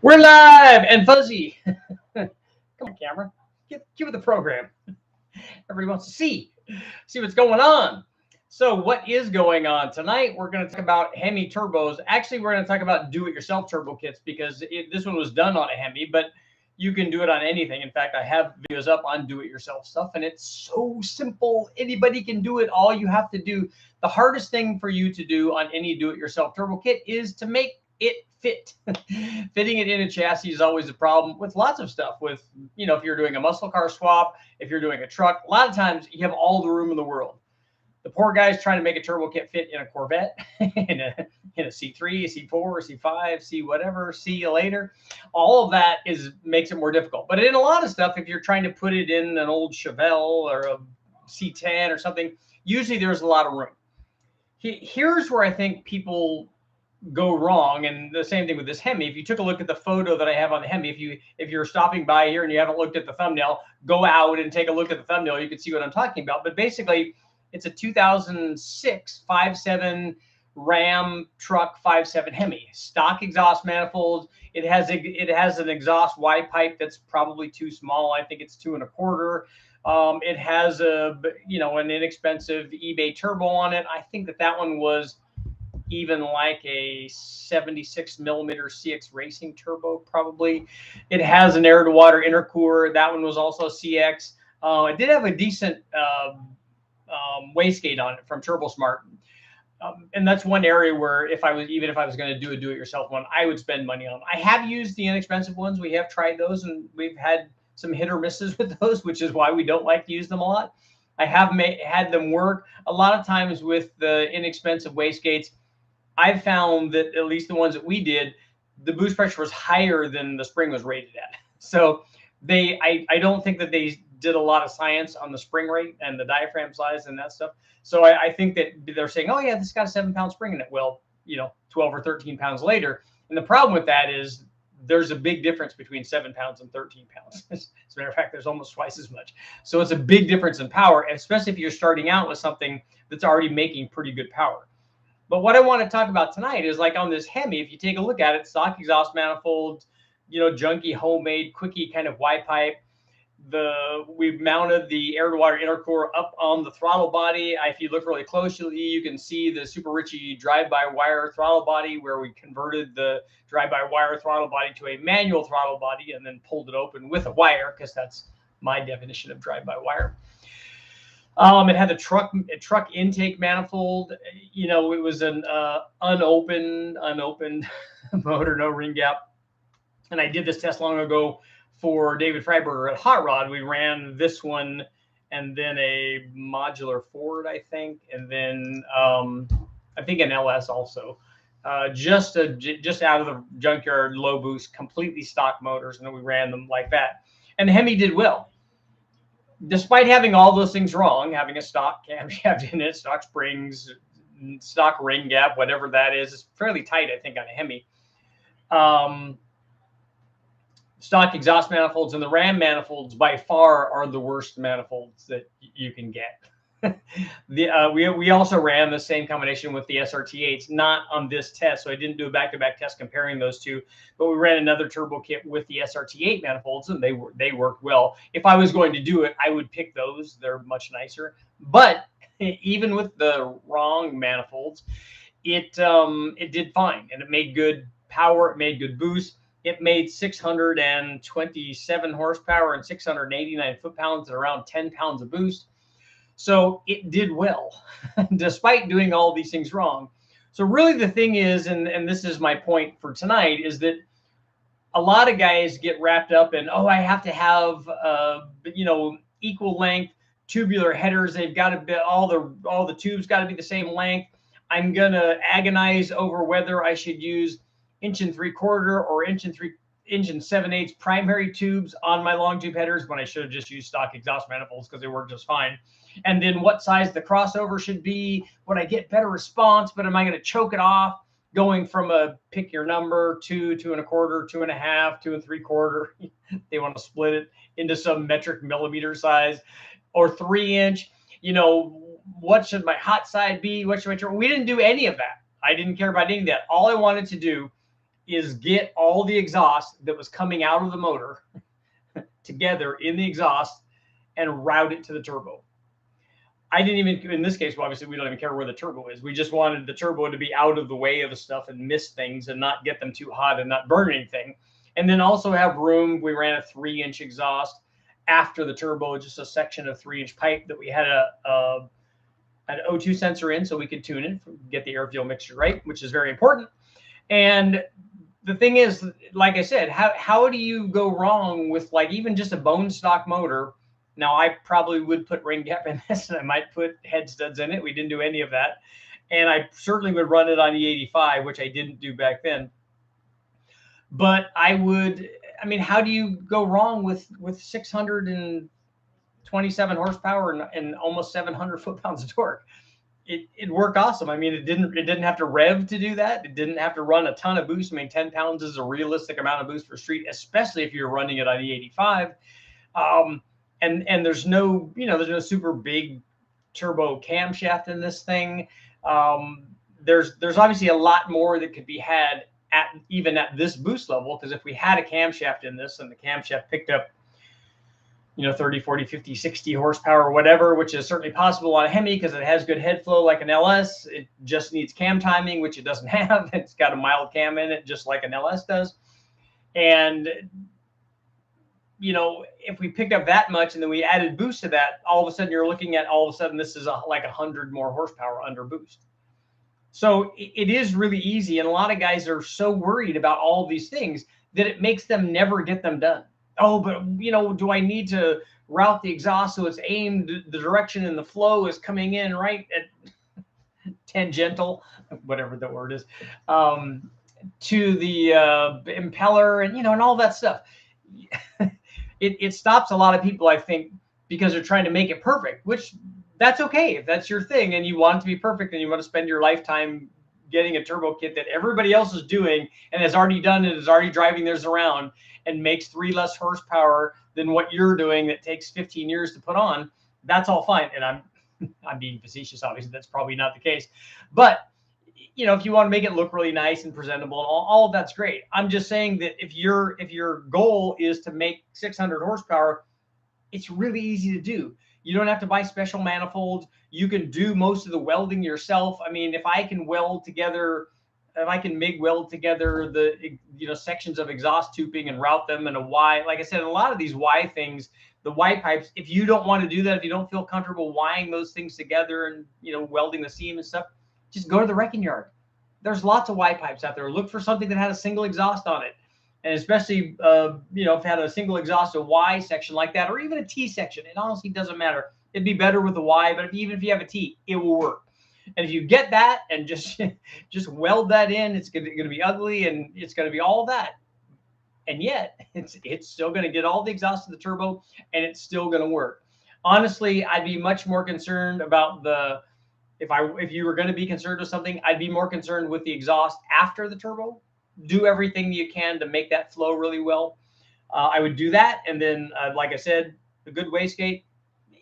We're live and fuzzy. Come on, camera. Give it the program. Everybody wants to see what's going on. So, what is going on tonight? We're going to talk about HEMI turbos. Actually, we're going to talk about do-it-yourself turbo kits because this one was done on a HEMI, but you can do it on anything. In fact, I have videos up on do-it-yourself stuff, and it's so simple. Anybody can do it. All you have to do, the hardest thing for you to do on any do-it-yourself turbo kit is to make it fit. Fitting it in a chassis is always a problem with lots of stuff. With, if you're doing a muscle car swap, if you're doing a truck, a lot of times you have all the room in the world. The poor guy's trying to make a turbo kit fit in a Corvette, in a C3, a C4, a C5, C whatever, see you later. All of that makes it more difficult. But in a lot of stuff, if you're trying to put it in an old Chevelle or a C10 or something, usually there's a lot of room. Here's where I think people go wrong, and the same thing with this HEMI. If you took a look at the photo that I have on the HEMI, if you're stopping by here and you haven't looked at the thumbnail, go out and take a look at the thumbnail. You can see what I'm talking about. But basically, it's a 2006 5.7 Ram truck 5.7 HEMI, stock exhaust manifolds. It has an exhaust Y pipe that's probably too small. I think it's 2 1/4. It has an inexpensive eBay turbo on it. I think that one was even like a 76 millimeter CX Racing turbo, probably. It has an air to water intercooler. That one was also CX. It did have a decent wastegate on it from TurboSmart. And that's one area where if I was going to do a do-it-yourself one, I would spend money on. I have used the inexpensive ones. We have tried those, and we've had some hit or misses with those, which is why we don't like to use them a lot. I have had them work. A lot of times with the inexpensive wastegates, I've found that at least the ones that we did, the boost pressure was higher than the spring was rated at. So I don't think that they did a lot of science on the spring rate and the diaphragm size and that stuff. So I think that they're saying, oh yeah, this got a 7-pound spring in it. Well, 12 or 13 pounds later. And the problem with that is there's a big difference between 7 pounds and 13 pounds. As a matter of fact, there's almost twice as much. So it's a big difference in power, especially if you're starting out with something that's already making pretty good power. But what I want to talk about tonight is, like, on this HEMI, if you take a look at it, stock exhaust manifolds, junky, homemade, quickie kind of Y pipe. We've mounted the air to water intercooler up on the throttle body. If you look really closely, you can see the Super Richie drive-by-wire throttle body, where we converted the drive-by-wire throttle body to a manual throttle body and then pulled it open with a wire, because that's my definition of drive-by-wire. It had a truck intake manifold. It was an unopened motor, no ring gap. And I did this test long ago for David Freiberger at Hot Rod. We ran this one and then a modular Ford, I think, and then I think an LS also. Just out of the junkyard, low boost, completely stock motors, and then we ran them like that. And the HEMI did well. Despite having all those things wrong, having a stock camshaft in it, stock springs, stock ring gap, whatever that is, it's fairly tight, I think, on a HEMI. Stock exhaust manifolds and the Ram manifolds by far are the worst manifolds that you can get. We also ran the same combination with the SRT8s, not on this test, so I didn't do a back-to-back test comparing those two, but we ran another turbo kit with the SRT8 manifolds, and they worked well. If I was going to do it, I would pick those. They're much nicer. But even with the wrong manifolds, it did fine, and it made good power. It made good boost. It made 627 horsepower and 689 foot-pounds and around 10 pounds of boost. So it did well, despite doing all these things wrong. So really the thing is, and this is my point for tonight, is that a lot of guys get wrapped up in, oh, I have to have, equal length tubular headers. They've got to be, all the tubes got to be the same length. I'm going to agonize over whether I should use 1 3/4 or 1 7/8 primary tubes on my long tube headers when I should have just used stock exhaust manifolds because they work just fine. And then what size the crossover should be. Would I get better response, but am I going to choke it off going from a pick your number 2, 2 1/4, 2 1/2, 2 3/4? They want to split it into some metric millimeter size, or 3-inch. What should my hot side be? What should my turn? We didn't do any of that. I didn't care about any of that. All I wanted to do is get all the exhaust that was coming out of the motor together in the exhaust and route it to the turbo. I didn't even, in this case, well, obviously we don't even care where the turbo is. We just wanted the turbo to be out of the way of the stuff and miss things and not get them too hot and not burn anything. And then also have room. We ran a 3-inch exhaust after the turbo, just a section of 3-inch pipe that we had an O2 sensor in so we could tune it, get the air fuel mixture right, which is very important. And the thing is, like I said, how do you go wrong with like even just a bone stock motor? Now, I probably would put ring gap in this, and I might put head studs in it. We didn't do any of that. And I certainly would run it on E85, which I didn't do back then. But I would, I mean, how do you go wrong with 627 horsepower and almost 700 foot-pounds of torque? It worked awesome. I mean, it didn't have to rev to do that. It didn't have to run a ton of boost. I mean, 10 pounds is a realistic amount of boost for street, especially if you're running it on E85. And there's no, there's no super big turbo camshaft in this thing. There's obviously a lot more that could be had even at this boost level, because if we had a camshaft in this and the camshaft picked up 30, 40, 50, 60 horsepower or whatever, which is certainly possible on a Hemi because it has good head flow like an LS. It just needs cam timing, which it doesn't have. It's got a mild cam in it, just like an LS does. And if we picked up that much and then we added boost to that, all of a sudden you're looking at this is like 100 more horsepower under boost. So it is really easy. And a lot of guys are so worried about all these things that it makes them never get them done. Oh, but do I need to route the exhaust so it's aimed, the direction and the flow is coming in right at tangential, whatever the word is, to the impeller and all that stuff. It stops a lot of people, I think, because they're trying to make it perfect, which that's okay. If that's your thing and you want it to be perfect and you want to spend your lifetime getting a turbo kit that everybody else is doing and has already done it, is already driving theirs around and makes 3 less horsepower than what you're doing that takes 15 years to put on, that's all fine. And I'm being facetious, obviously. That's probably not the case. But if you want to make it look really nice and presentable, and all of that's great. I'm just saying that if your goal is to make 600 horsepower, it's really easy to do. You don't have to buy special manifolds. You can do most of the welding yourself. I mean, if I can MIG weld together the sections of exhaust tubing and route them in a Y, like I said, a lot of these Y things, the Y pipes, if you don't want to do that, if you don't feel comfortable wiring those things together and welding the seam and stuff, just go to the wrecking yard. There's lots of Y pipes out there. Look for something that had a single exhaust on it. And especially, if it had a single exhaust, a Y section like that, or even a T section, it honestly doesn't matter. It'd be better with a Y, but even if you have a T, it will work. And if you get that and just weld that in, it's going to be ugly and it's going to be all that. And yet, it's still going to get all the exhaust to the turbo, and it's still going to work. Honestly, I'd be much more concerned about if you were going to be concerned with something, I'd be more concerned with the exhaust after the turbo. Do everything you can to make that flow really well. I would do that. And then, like I said, a good wastegate,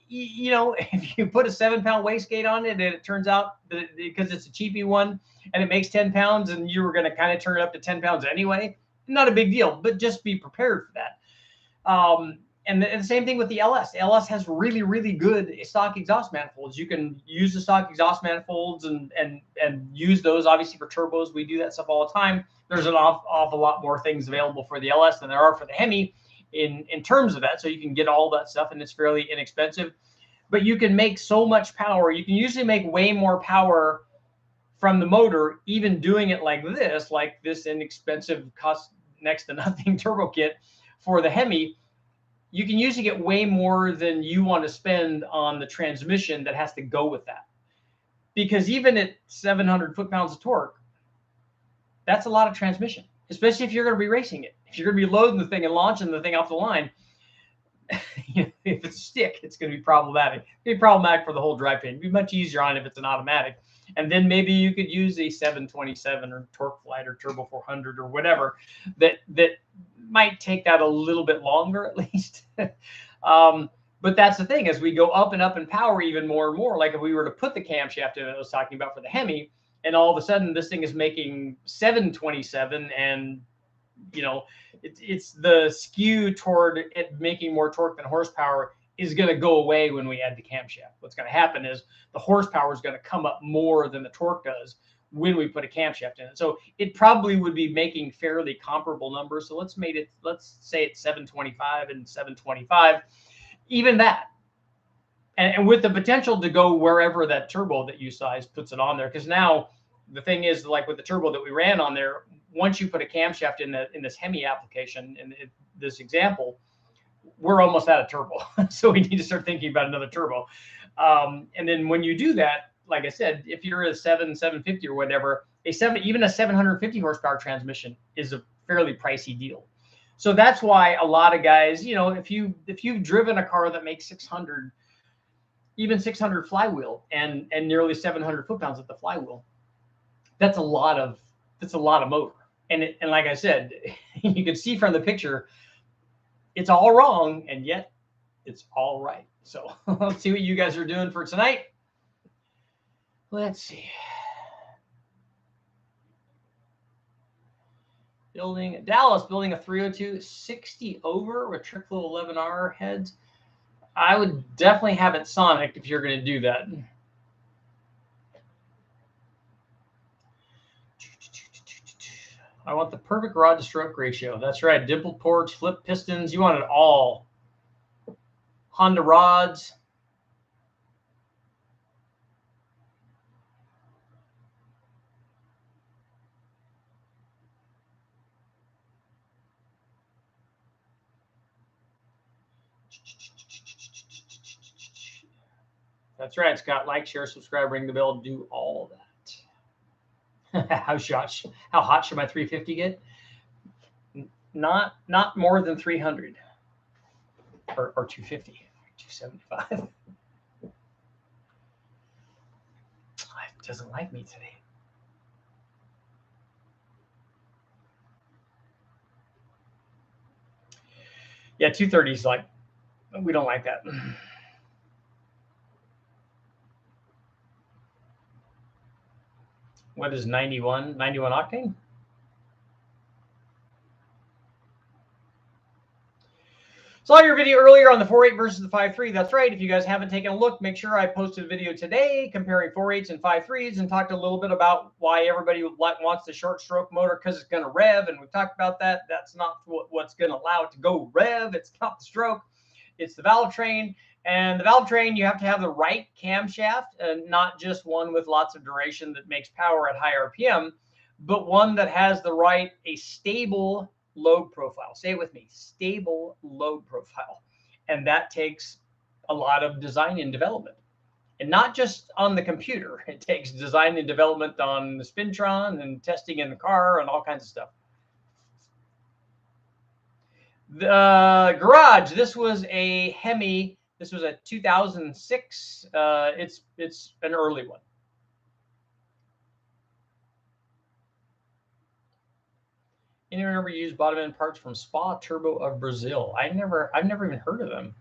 if you put a 7-pound wastegate on it and it turns out that because it's a cheapy one and it makes 10 pounds and you were going to kind of turn it up to 10 pounds anyway, not a big deal, but just be prepared for that. And the same thing with the LS. The LS has really, really good stock exhaust manifolds. You can use the stock exhaust manifolds and use those obviously for turbos. We do that stuff all the time. There's an awful lot more things available for the LS than there are for the Hemi in terms of that. So you can get all that stuff and it's fairly inexpensive. But you can make so much power. You can usually make way more power from the motor, even doing it like this inexpensive, cost next to nothing turbo kit for the Hemi. You can usually get way more than you want to spend on the transmission that has to go with that. Because even at 700 foot-pounds of torque, that's a lot of transmission, especially if you're going to be racing it. If you're going to be loading the thing and launching the thing off the line, if it's a stick, it's going to be problematic. It'd be problematic for the whole drivetrain. It'd be much easier on if it's an automatic. And then maybe you could use a 727 or Torque Flight or Turbo 400 or whatever that might take that a little bit longer at least. But that's the thing, as we go up and up in power even more and more, like if we were to put the camshaft in I was talking about for the Hemi and all of a sudden this thing is making 727, and you know, it's the skew toward it making more torque than horsepower is going to go away when we add the camshaft. What's going to happen is the horsepower is going to come up more than the torque does when we put a camshaft in it. So it probably would be making fairly comparable numbers. So let's say it's 725 and 725, even that. And with the potential to go wherever that turbo that you size puts it on there. Because now the thing is, like with the turbo that we ran on there, once you put a camshaft in this HEMI application, in this example, we're almost out of turbo. So we need to start thinking about another turbo. And then when you do that, like I said, if you're a 750 or whatever, even a 750 horsepower transmission is a fairly pricey deal. So that's why a lot of guys, you know, if you've driven a car that makes 600, even 600 flywheel and nearly 700 foot-pounds at the flywheel, that's a lot of motor. And like I said, you can see from the picture, it's all wrong, and yet it's all right. So let's see what you guys are doing for tonight. Let's see. Dallas building a 302 60 over with triple 11R heads. I would definitely have it sonic if you're going to do that. I want the perfect rod to stroke ratio. That's right. Dimpled ports, flip pistons. You want it all. Honda rods. That's right, Scott. Like, share, subscribe, ring the bell, do all that. How hot should my 350 get? Not more than 300 or 250, 275. It doesn't like me today. Yeah, 230 is like, we don't like that. What is 91 octane? Saw your video earlier on the 4.8 versus the 5.3. That's right. If you guys haven't taken a look, make sure I posted a video today comparing 4.8s and 5.3s and talked a little bit about why everybody wants the short stroke motor because it's going to rev. And we talked about that. That's not what's going to allow it to go rev. It's not the stroke. It's the valve train. And the valve train, you have to have the right camshaft, and not just one with lots of duration that makes power at high RPM, but one that has a stable load profile. Say it with me, stable load profile. And that takes a lot of design and development. And not just on the computer. It takes design and development on the Spintron and testing in the car and all kinds of stuff. The garage, this was a HEMI. This was a 2006. It's an early one. Anyone ever used bottom end parts from Spa Turbo of Brazil? I've never even heard of them.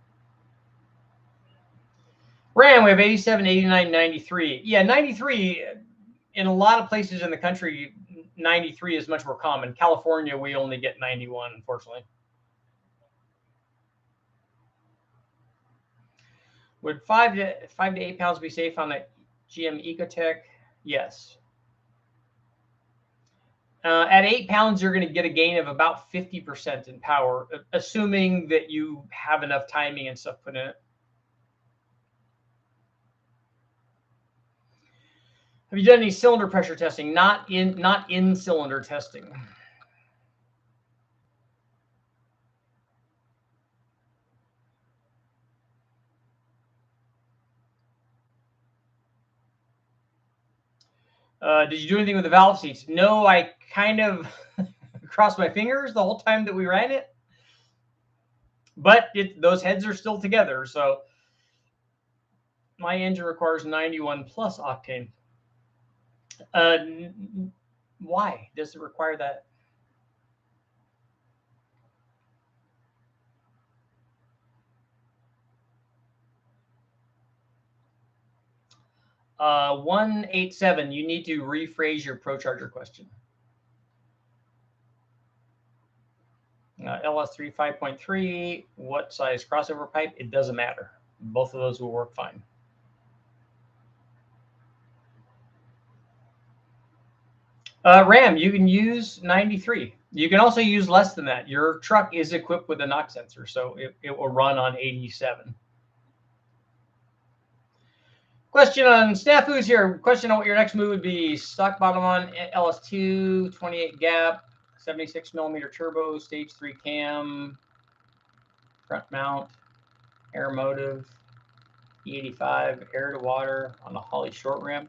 Ram, we have 87, 89, 93. Yeah, 93, in a lot of places in the country, 93 is much more common. California, we only get 91, unfortunately. Would 5 to 8 pounds be safe on a GM Ecotech? Yes. At 8 pounds, you're going to get a gain of about 50% in power, assuming that you have enough timing and stuff put in it. Have you done any cylinder pressure testing? Not in cylinder testing. Did you do anything with the valve seats? No, I kind of crossed my fingers the whole time that we ran it. But those heads are still together. So my engine requires 91 plus octane. Why does it require that? 187, you need to rephrase your ProCharger question. LS3 5.3, what size crossover pipe? It doesn't matter. Both of those will work fine. RAM, you can use 93. You can also use less than that. Your truck is equipped with a knock sensor, so it will run on 87. Question on snafus here. Question on what your next move would be. Stock bottom on LS2, 28 gap, 76 millimeter turbo, stage 3 cam, front mount, air motive, E85, air to water on a Holley short ram.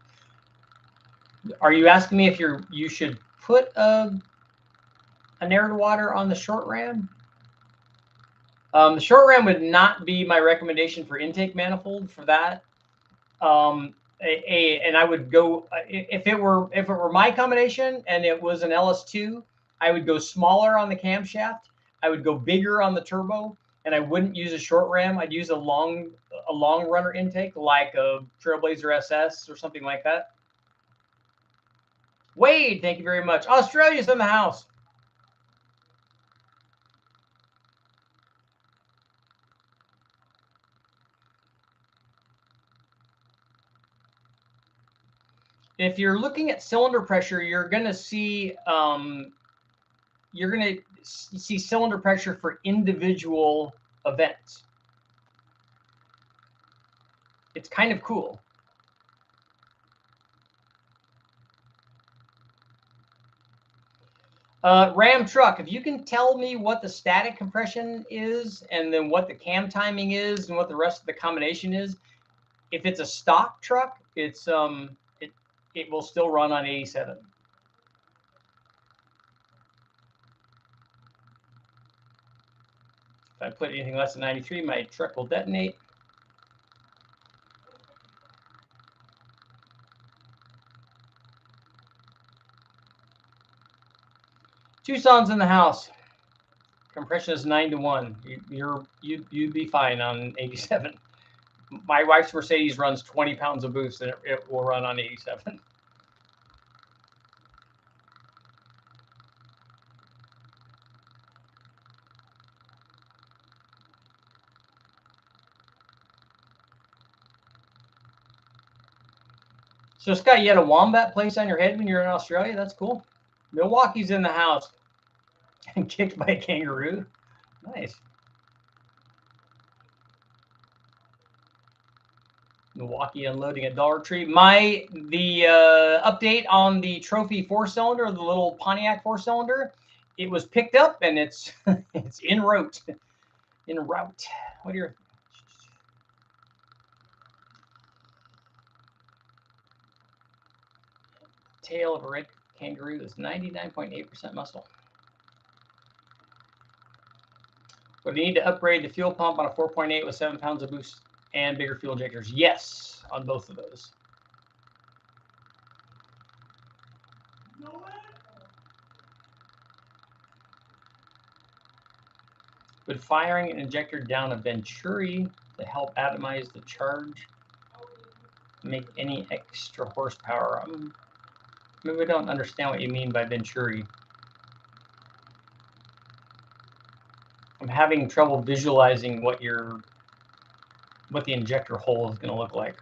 Are you asking me if you should put an air to water on the short ram? The short ram would not be my recommendation for intake manifold for that. And I would go if it were my combination and it was an LS2, I would go smaller on the camshaft. I would go bigger on the turbo, and I wouldn't use a short ram. I'd use a long runner intake like a Trailblazer SS or something like that. Wade, thank you very much. Australia's in the house. If you're looking at cylinder pressure, you're going to see cylinder pressure for individual events. It's kind of cool. Ram truck, if you can tell me what the static compression is and then what the cam timing is and what the rest of the combination is, if it's a stock truck, it's it will still run on 87. If I put anything less than 93, my truck will detonate. Tucson's in the house. Compression is 9-to-1. You'd be fine on 87. My wife's Mercedes runs 20 pounds of boost, and it will run on 87. So, Scott, you had a wombat place on your head when you were in Australia? That's cool. Milwaukee's in the house. And kicked by a kangaroo. Nice. Milwaukee unloading a Dollar Tree. The update on the trophy 4-cylinder, the little Pontiac 4-cylinder, it was picked up and it's it's en route. En route. What are your tail of a red kangaroo is 99.8% muscle. But you need to upgrade the fuel pump on a 4.8 with 7 pounds of boost and bigger fuel injectors. Yes, on both of those. Would firing an injector down a Venturi to help atomize the charge make any extra horsepower? Maybe I don't understand what you mean by Venturi. I'm having trouble visualizing what the injector hole is going to look like.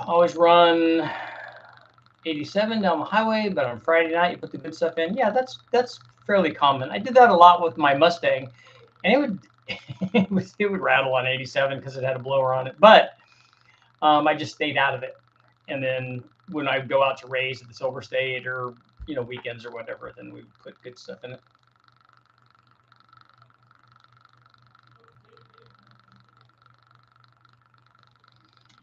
Always run 87 down the highway, but on Friday night you put the good stuff in. Yeah, that's fairly common. I did that a lot with my Mustang, and it would rattle on 87 because it had a blower on it. But I just stayed out of it. And then when I go out to race at the Silver State or weekends or whatever, then we put good stuff in it.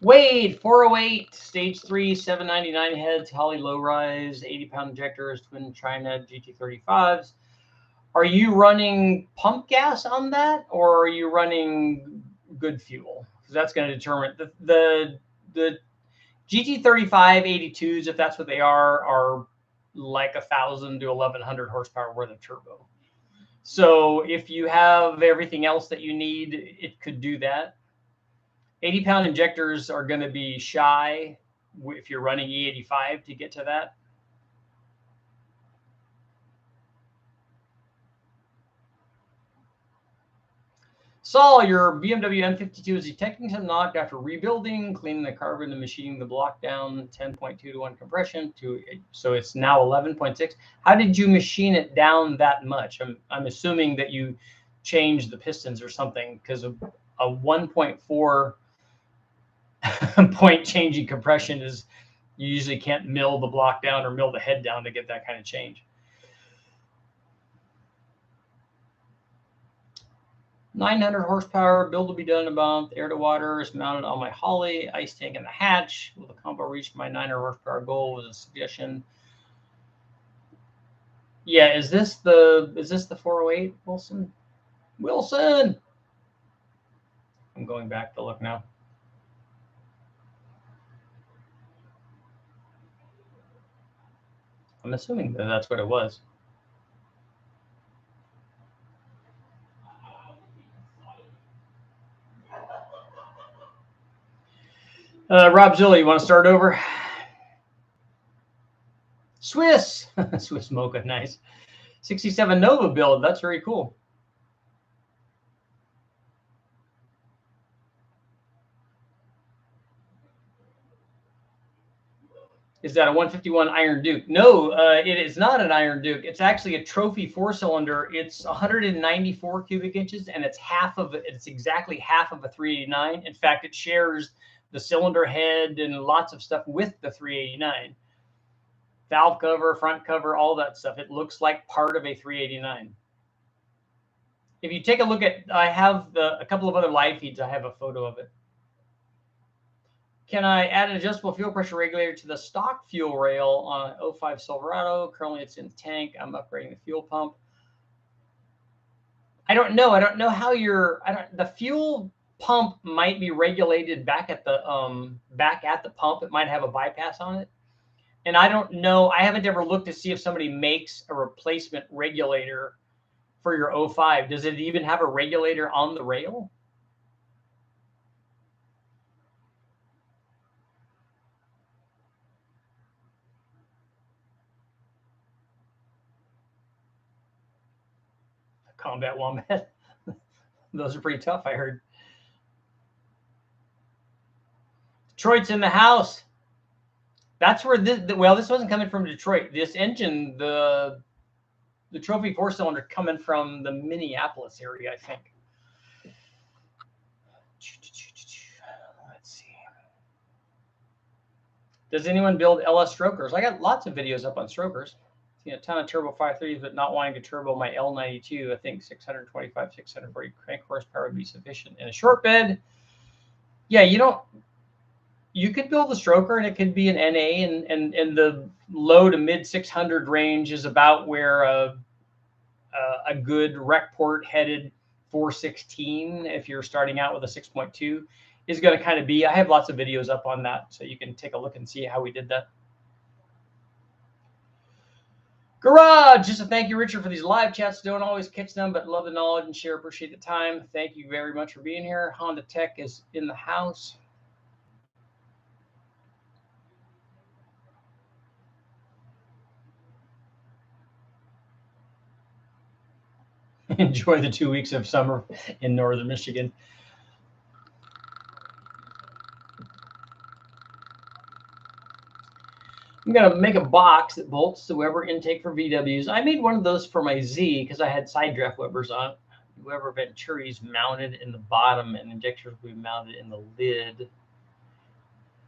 Wade, 408, stage 3, 799 heads, Holley low rise, 80-pound injectors, twin China GT35s. Are you running pump gas on that, or are you running good fuel? Because that's going to determine the GT35 82s, if that's what they are like 1,000 to 1,100 horsepower worth of turbo. So if you have everything else that you need, it could do that. 80-pound injectors are going to be shy if you're running E85 to get to that. Saul, your BMW M52 is detecting some knock after rebuilding, cleaning the carbon and machining the block down 10.2 to 1 compression so it's now 11.6. How did you machine it down that much? I'm assuming that you changed the pistons or something, because of a 1.4 point change in compression is, you usually can't mill the block down or mill the head down to get that kind of change. 900 horsepower, build will be done in a month. Air to water is mounted on my Holly, ice tank in the hatch. Will the combo reach my 900 horsepower goal? Was a suggestion. Yeah, is this the 408, Wilson? Wilson! I'm going back to look now. I'm assuming that that's what it was. Rob Zilli, you want to start over? Swiss! Swiss Mocha, nice. 67 Nova build, that's very cool. Is that a 151 Iron Duke? No, it is not an Iron Duke. It's actually a trophy 4-cylinder. It's 194 cubic inches, and it's exactly half of a 389. In fact, it shares the cylinder head and lots of stuff with the 389. Valve cover, front cover, all that stuff. It looks like part of a 389. If you take a look at, I have a couple of other live feeds. I have a photo of it. Can I add an adjustable fuel pressure regulator to the stock fuel rail on an 05 Silverado? Currently, it's in the tank. I'm upgrading the fuel pump. I don't know. I don't know how the fuel pump might be regulated back at the pump. It might have a bypass on it. And I don't know. I haven't ever looked to see if somebody makes a replacement regulator for your 05. Does it even have a regulator on the rail? Combat Wombat. Those are pretty tough, I heard. Detroit's in the house. That's where this wasn't coming from Detroit. This engine, the trophy 4-cylinder, coming from the Minneapolis area, I think. Let's see. Does anyone build LS strokers? I got lots of videos up on strokers. A ton of turbo 530s, but not wanting to turbo my L92. I think 625, 640 crank horsepower would be sufficient in a short bed. Yeah, you could build a stroker, and it could be an NA, and the low to mid 600 range is about where a good rec port headed 416, if you're starting out with a 6.2, is going to kind of be. I have lots of videos up on that, so you can take a look and see how we did that. Garage, just a thank you, Richard, for these live chats. Don't always catch them, but love the knowledge and share. Appreciate the time. Thank you very much for being here. Honda Tech is in the house. Enjoy the 2 weeks of summer in northern Michigan. I'm going to make a box that bolts the Weber intake for VWs. I made one of those for my Z because I had side draft Webers on it. Weber Venturis mounted in the bottom, and injectors will be mounted in the lid.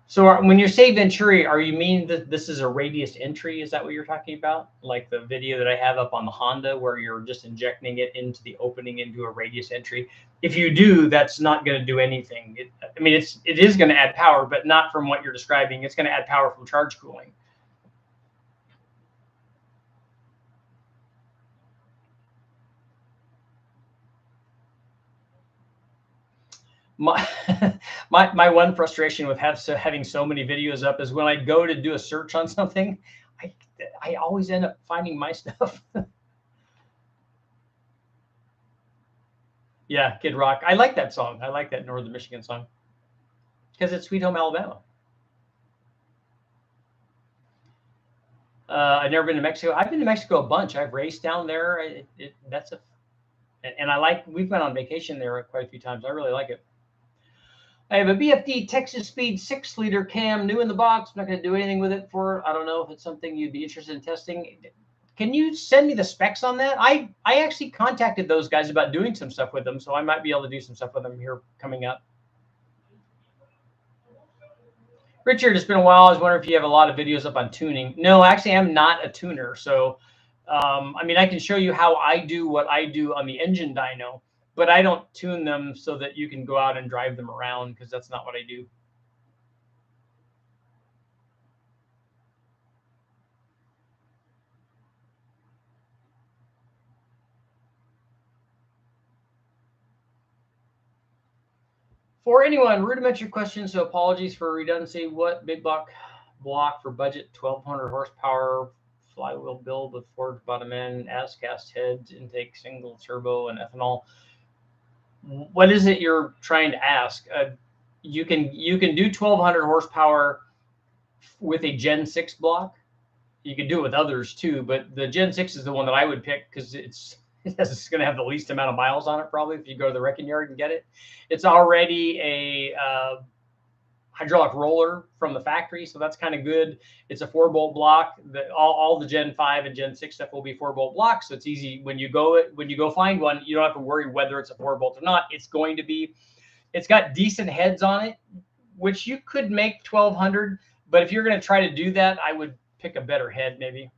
So when you say Venturi, are you mean that this is a radius entry? Is that what you're talking about? Like the video that I have up on the Honda where you're just injecting it into the opening into a radius entry? If you do, that's not going to do anything. It is going to add power, but not from what you're describing. It's going to add power from charge cooling. My my one frustration with having so many videos up is when I go to do a search on something, I always end up finding my stuff. Yeah, Kid Rock. I like that song. I like that Northern Michigan song because it's Sweet Home Alabama. I've never been to Mexico. I've been to Mexico a bunch. I've raced down there. And I like. We've been on vacation there quite a few times. I really like it. I have a BFD Texas Speed 6-liter cam, new in the box. I'm not going to do anything with it for. I don't know if it's something you'd be interested in testing. Can you send me the specs on that? I actually contacted those guys about doing some stuff with them, so I might be able to do some stuff with them here coming up. Richard, it's been a while. I was wondering if you have a lot of videos up on tuning. No, actually, I'm not a tuner. So, I mean, I can show you how I do what I do on the engine dyno, but I don't tune them so that you can go out and drive them around because that's not what I do. For anyone, rudimentary questions, so apologies for redundancy. What big block for budget, 1,200 horsepower, flywheel build with forged bottom end, as-cast heads, intake single turbo, and ethanol? What is it you're trying to ask? You can do 1,200 horsepower with a Gen 6 block. You can do it with others too, but the Gen 6 is the one that I would pick because it's going to have the least amount of miles on it, probably, if you go to the wrecking yard and get it. It's already a hydraulic roller from the factory, so that's kind of good. It's a 4-bolt block. All the Gen 5 and Gen 6 stuff will be 4-bolt blocks, so it's easy when you go find one. You don't have to worry whether it's a 4-bolt or not. It's going to be. It's got decent heads on it, which you could make 1,200, but if you're going to try to do that, I would pick a better head maybe.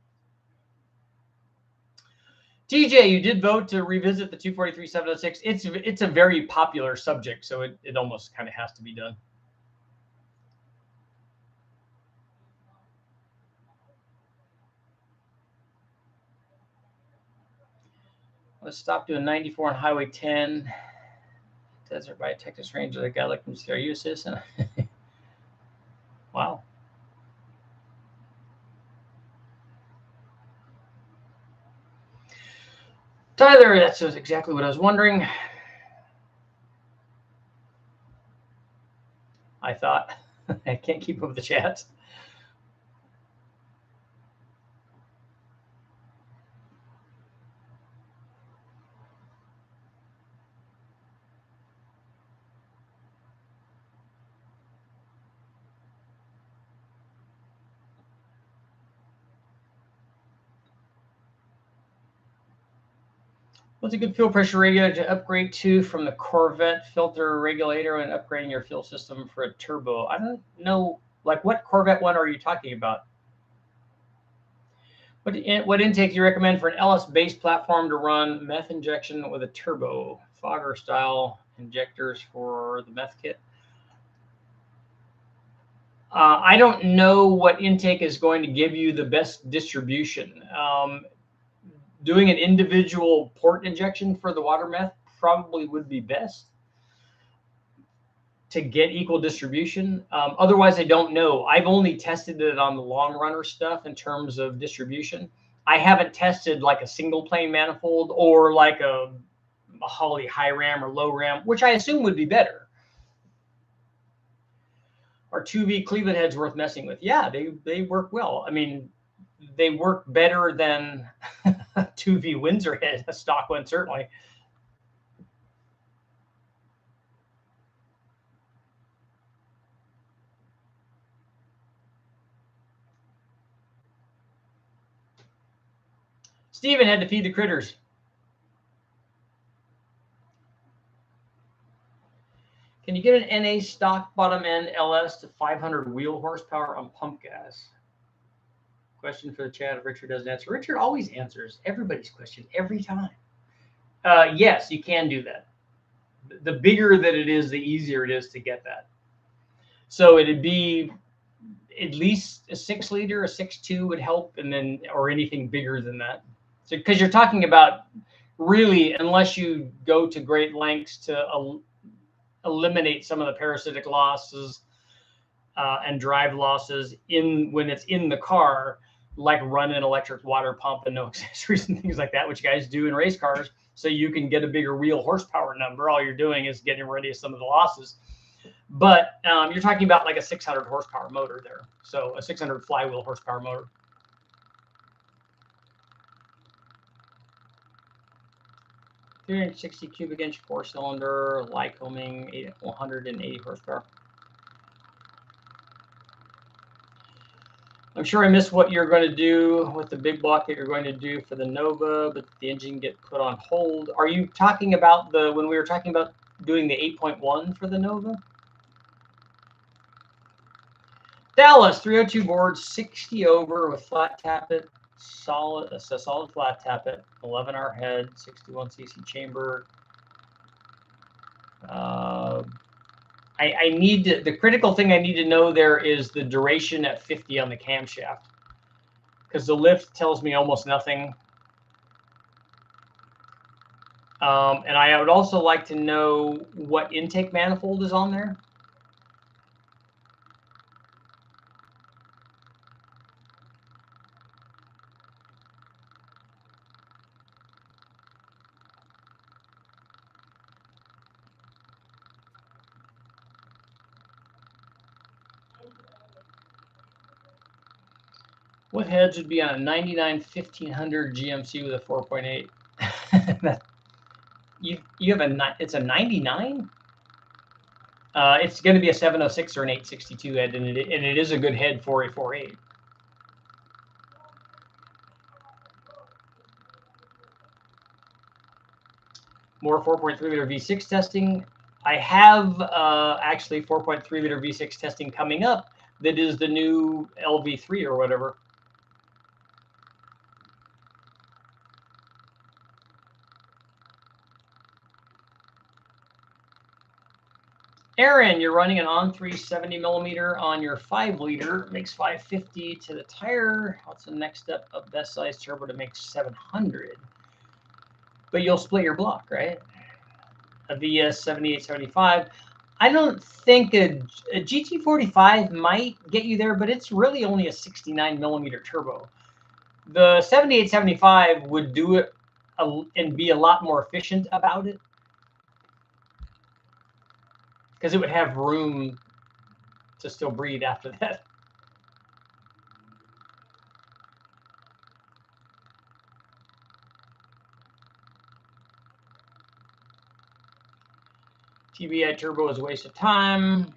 TJ, you did vote to revisit the 243-706. It's a very popular subject, so it almost kind of has to be done. Let's stop doing 94 on Highway 10. Desert by a Texas Ranger. The guy like him. Are you a citizen? Wow. Tyler, that's exactly what I was wondering. I thought. I can't keep up with the chats. What's a good fuel pressure regulator to upgrade to from the Corvette filter regulator and upgrading your fuel system for a turbo? I don't know, like what Corvette one are you talking about? What intake do you recommend for an LS base platform to run meth injection with a turbo? Fogger style injectors for the meth kit. I don't know what intake is going to give you the best distribution. Doing an individual port injection for the water meth probably would be best to get equal distribution. Otherwise, I don't know. I've only tested it on the long runner stuff in terms of distribution. I haven't tested like a single plane manifold or like a Holley high ram or low ram, which I assume would be better. Are 2V Cleveland heads worth messing with? Yeah, they work well. I mean, they work better than 2V Windsor head, a stock one, certainly. Steven had to feed the critters. Can you get an NA stock bottom end LS to 500 wheel horsepower on pump gas? Question for the chat if Richard doesn't answer. Richard always answers everybody's question every time. Yes, you can do that. The bigger that it is, the easier it is to get that. So it'd be at least a 6-liter, a 6.2 would help, and then or anything bigger than that. So because you're talking about really, unless you go to great lengths to eliminate some of the parasitic losses and drive losses when it's in the car, like run an electric water pump and no accessories and things like that, which guys do in race cars, so you can get a bigger wheel horsepower number. All you're doing is getting rid of some of the losses. But you're talking about like a 600 horsepower motor there, so a 600 flywheel horsepower motor. $360 cubic inch 4-cylinder Lycoming 180 horsepower. I'm sure I missed what you're going to do with the big block that you're going to do for the Nova, but the engine get put on hold. Are you talking about when we were talking about doing the 8.1 for the Nova? Dallas 302 board, 60 over with flat tappet, solid flat tappet, 11R head, 61 cc chamber. I need to, the critical thing I need to know there is the duration at 50 on the camshaft, because the lift tells me almost nothing. And I would also like to know what intake manifold is on there. What heads would be on a 99 1500 GMC with a 4.8? you have it's a 99? It's going to be a 706 or an 862 head, and it is a good head for a 4.8. More 4.3 liter V6 testing. I have actually 4.3 liter V6 testing coming up. That is the new LV3 or whatever. Aaron, you're running an on-3 70 millimeter on your 5 liter, makes 550 to the tire. What's the next step of best size turbo to make 700? But you'll split your block, right? A VS 7875. I don't think a GT45 might get you there, but it's really only a 69 millimeter turbo. The 7875 would do it and be a lot more efficient about it, because it would have room to still breathe after that. TBI turbo is a waste of time.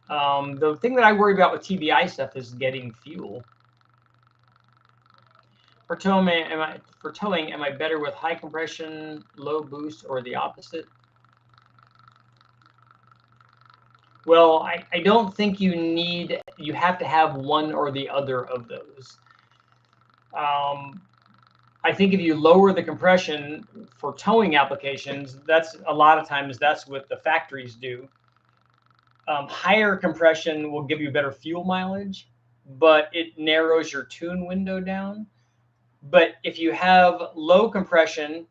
The thing that I worry about with TBI stuff is getting fuel. For towing, am I better with high compression, low boost, or the opposite? Well, I don't think you have to have one or the other of those. I think if you lower the compression for towing applications, that's a lot of times that's what the factories do. Higher compression will give you better fuel mileage, but it narrows your tune window down. But if you have low compression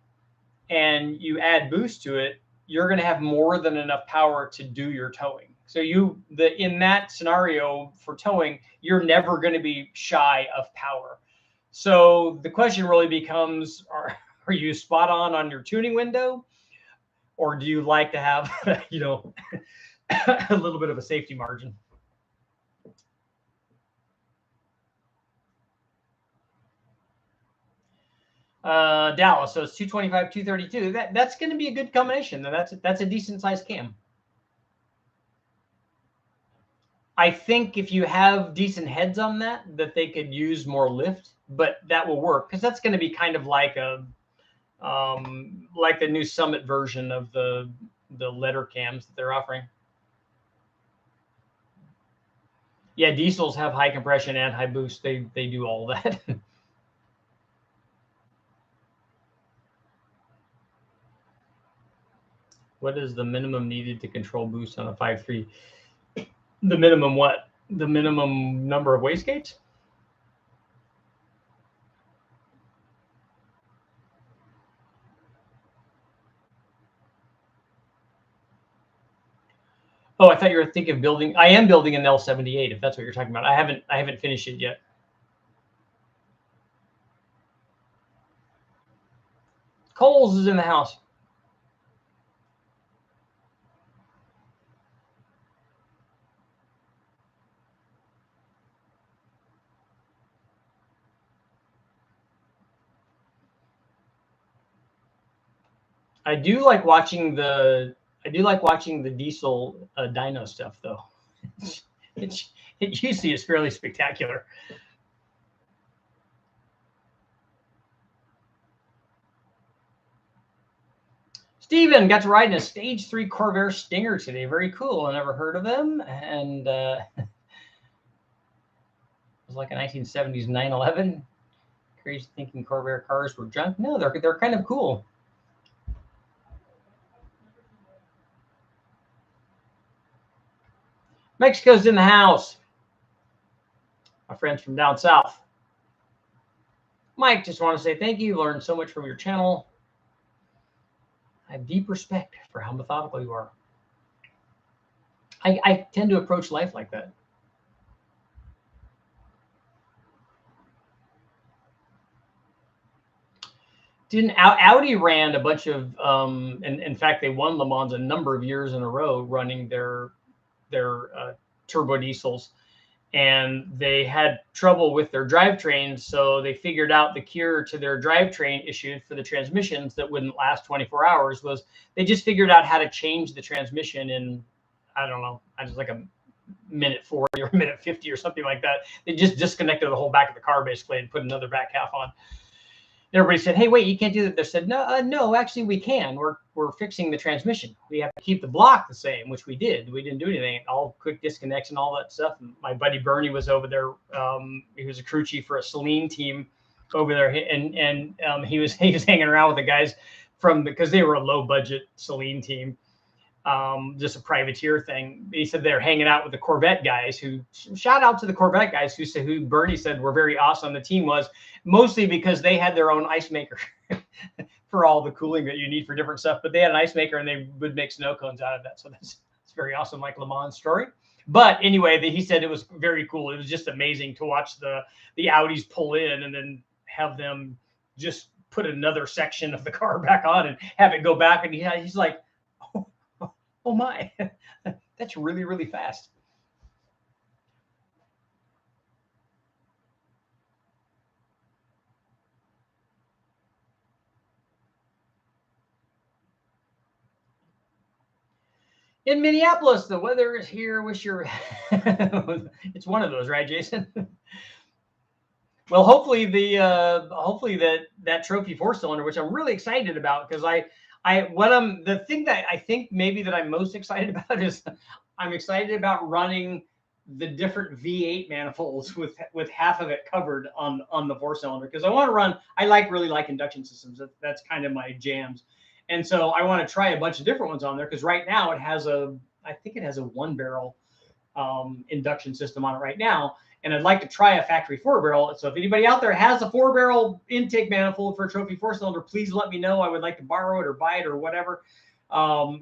and you add boost to it, you're going to have more than enough power to do your towing. So in that scenario for towing, you're never going to be shy of power. So the question really becomes, are you spot on your tuning window, or do you like to have, a little bit of a safety margin? Dallas, so it's 225, 232. That's going to be a good combination. That's a decent sized cam. I think if you have decent heads on that they could use more lift, but that will work because that's going to be kind of like like the new Summit version of the letter cams that they're offering. Yeah, diesels have high compression and high boost. They do all that. What is the minimum needed to control boost on a 5.3? The minimum what? The minimum number of wastegates? Oh, I thought you were thinking of building. I am building an L78, if that's what you're talking about. I haven't finished it yet. Coles is in the house. I do like watching the diesel dyno stuff though. It usually is fairly spectacular. Steven got to ride in a Stage 3 Corvair Stinger today. Very cool. I never heard of them. And it was like a 1970s 911. Crazy thinking Corvair cars were junk. No, they're kind of cool. Mexico's in the house. My friends from down south. Mike, just want to say thank you. Learned so much from your channel. I have deep respect for how methodical you are. I tend to approach life like that. Audi ran a bunch of, in fact, they won Le Mans a number of years in a row running their turbo diesels. And they had trouble with their drivetrains, so they figured out the cure to their drivetrain issues for the transmissions that wouldn't last 24 hours was they just figured out how to change the transmission in, I don't know, I was like a minute 40 or a minute 50 or something like that. They just disconnected the whole back of the car basically and put another back half on. Everybody said, "Hey, wait, you can't do that." They said, "No, no, actually, we can. We're fixing the transmission. We have to keep the block the same," which we did. We didn't do anything. All quick disconnects and all that stuff. And my buddy Bernie was over there. He was a crew chief for a Saleen team over there, and he was hanging around with the guys because they were a low budget Saleen team, just a privateer thing. He said they're hanging out with the Corvette guys. Who shout out to the Corvette guys who Bernie said were very awesome. The team was. Mostly because they had their own ice maker for all the cooling that you need for different stuff. But they had an ice maker and they would make snow cones out of that. So it's very awesome, like Le Mans story. But anyway, he said it was very cool. It was just amazing to watch the Audis pull in and then have them just put another section of the car back on and have it go back. And he's like, oh my, that's really, really fast. In Minneapolis, the weather is here. Wish you're. It's one of those, right, Jason? Well, hopefully that trophy 4-cylinder, which I'm really excited about, because the thing that I think maybe that I'm most excited about is I'm excited about running the different V8 manifolds with half of it covered on the 4-cylinder, because I want to run. I really like induction systems. That's kind of my jams. And so I want to try a bunch of different ones on there because right now I think it has a 1-barrel induction system on it right now. And I'd like to try a factory 4-barrel. So if anybody out there has a 4-barrel intake manifold for a trophy 4-cylinder, please let me know. I would like to borrow it or buy it or whatever.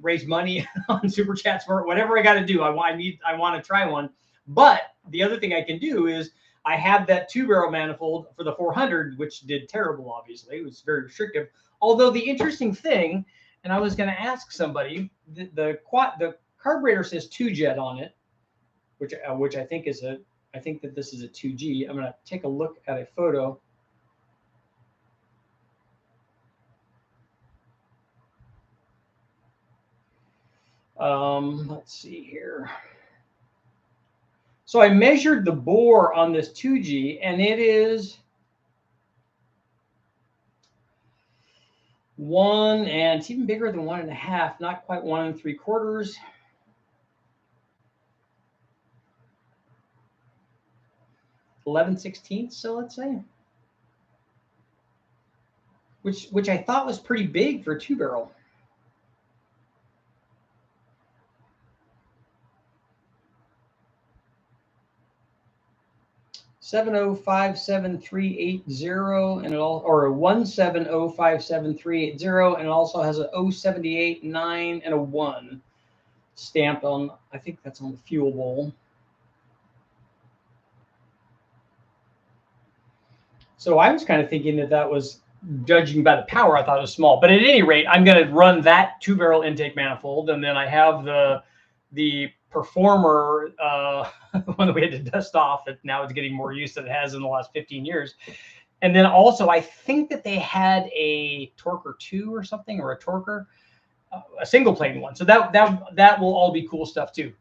Raise money on Super Chats for it, whatever I got to do. I want to try one. But the other thing I can do is I have that 2-barrel manifold for the 400, which did terrible, obviously. It was very restrictive. Although the interesting thing, and I was going to ask somebody, the carburetor says 2-jet on it, which I think that this is a 2G. I'm going to take a look at a photo. Let's see here. So I measured the bore on this 2G, and it is 1, and it's even bigger than 1.5, not quite 1 3/4. 11/16, so let's say, which I thought was pretty big for a 2-barrel. $7057-380, and or a 17057-380, and it also has a 078-9 and a 1. stamped on, I think that's on the fuel bowl. So I was kind of thinking that that was, judging by the power, I thought it was small. But at any rate, I'm going to run that 2-barrel intake manifold, and then I have the Performer one that we had to dust off. That now it's getting more use than it has in the last 15 years. And then also, I think that they had a Torquer 2 or something, or a Torquer, a single plane one. So that will all be cool stuff too.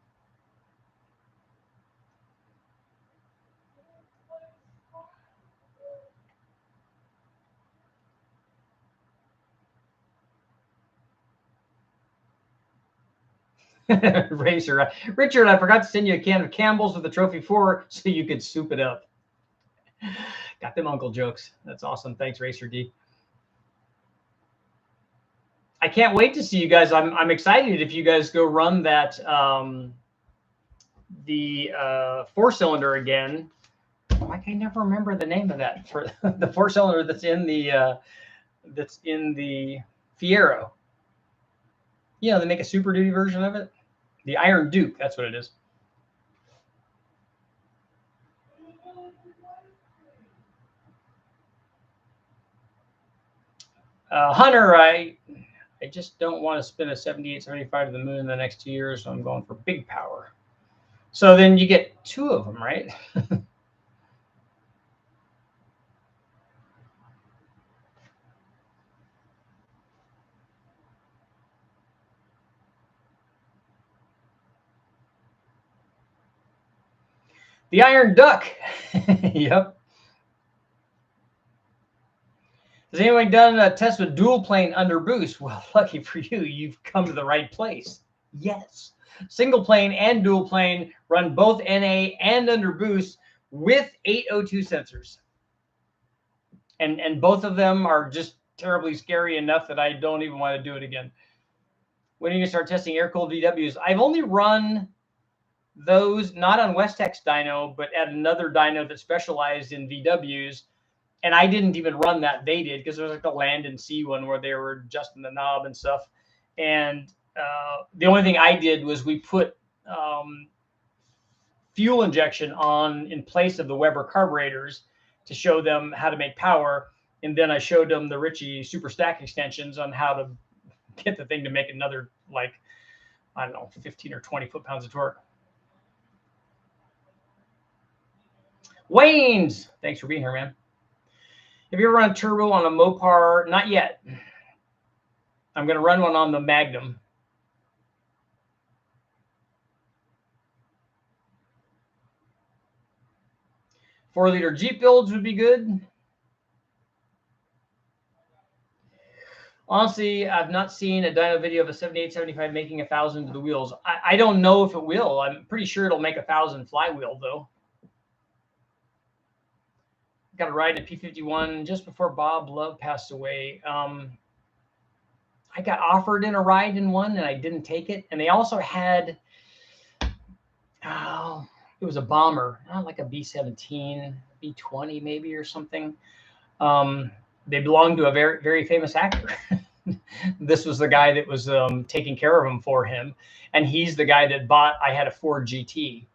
Racer, Richard, I forgot to send you a can of Campbell's with a Trophy 4 so you could soup it up. Got them uncle jokes. That's awesome. Thanks, Racer D. I can't wait to see you guys. I'm excited if you guys go run that the 4-cylinder again. Like, I never remember the name of that, for the 4-cylinder that's in the Fiero. Yeah, they make a Super Duty version of it. The Iron Duke, that's what it is. Hunter, I just don't want to spin a 78, 75 to the moon in the next 2 years, so I'm going for big power. So then you get 2 of them, right? The Iron Duck. Yep. Has anyone done a test with dual plane under boost? Well, lucky for you, you've come to the right place. Yes. Single plane and dual plane, run both NA and under boost with 802 sensors. And both of them are just terribly scary enough that I don't even want to do it again. When are you going to start testing air-cooled VWs? I've only run those, not on Westex dyno, but at another dyno that specialized in VWs. And I didn't even run that. They did, because there was like the land and sea one where they were adjusting the knob and stuff. And the only thing I did was we put fuel injection on in place of the Weber carburetors to show them how to make power. And then I showed them the Ritchie super stack extensions on how to get the thing to make another, like, I don't know, 15 or 20 foot-pounds of torque. Wayne's, thanks for being here, man. Have you ever run a turbo on a Mopar? Not yet. I'm going to run one on the Magnum. Four-liter Jeep builds would be good. Honestly, I've not seen a dyno video of a 78, 75 making 1,000 to the wheels. I don't know if it will. I'm pretty sure it'll make 1,000 flywheel, though. Got a ride in a P51 just before Bob Love passed away. I got offered in a ride in one, and I didn't take it. And they also had, it was a bomber, not like a B-17, B-20 maybe or something. They belonged to a very, very famous actor. This was the guy that was taking care of him for him. And he's the guy that bought, I had a Ford GT,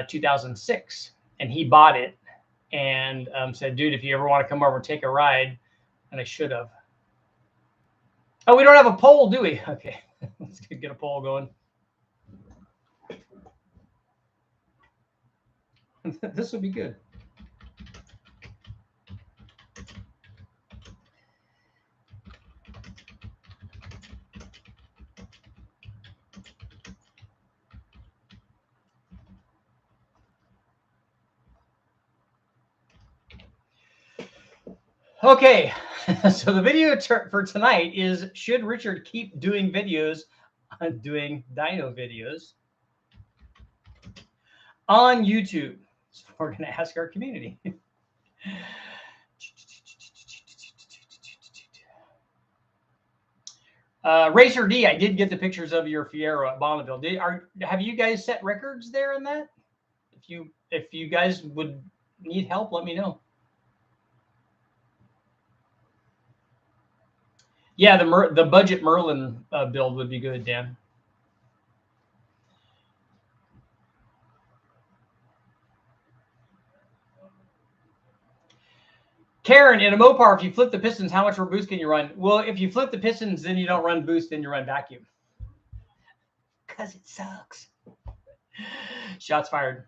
2006, and he bought it and said, dude, if you ever want to come over and take a ride, and I should have. Oh, we don't have a poll, do we? Okay, let's get a poll going. This would be good. Okay, so the video for tonight is, should Richard keep doing videos on doing dyno videos on YouTube? So we're going to ask our community. Racer D, I did get the pictures of your Fiero at Bonneville. Have you guys set records there in that? If you guys would need help, let me know. Yeah, the budget Merlin build would be good, Dan. Karen, in a Mopar, if you flip the pistons, how much more boost can you run? Well, if you flip the pistons, then you don't run boost, then you run vacuum. Because it sucks. Shots fired.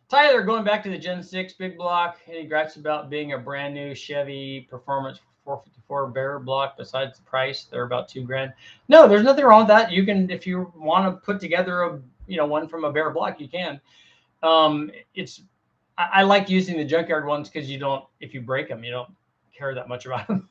Tyler, going back to the Gen 6 big block, any gripes about being a brand new Chevy Performance 454 bearer block besides the price? They're about $2,000. No, there's nothing wrong with that. You can, if you want to put together a, one from a bearer block, you can. I like using the junkyard ones because if you break them, you don't care that much about them.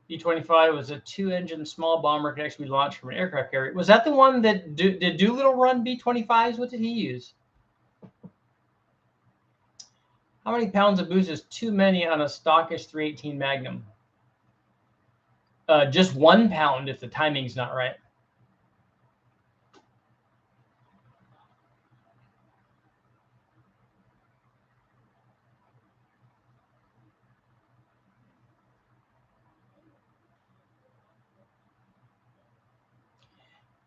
B-25 was a 2-engine small bomber could actually be launched from an aircraft carrier. Was that the one that did Doolittle run B-25s? What did he use? How many pounds of boost is too many on a stockish 318 Magnum? Just 1 pound if the timing's not right.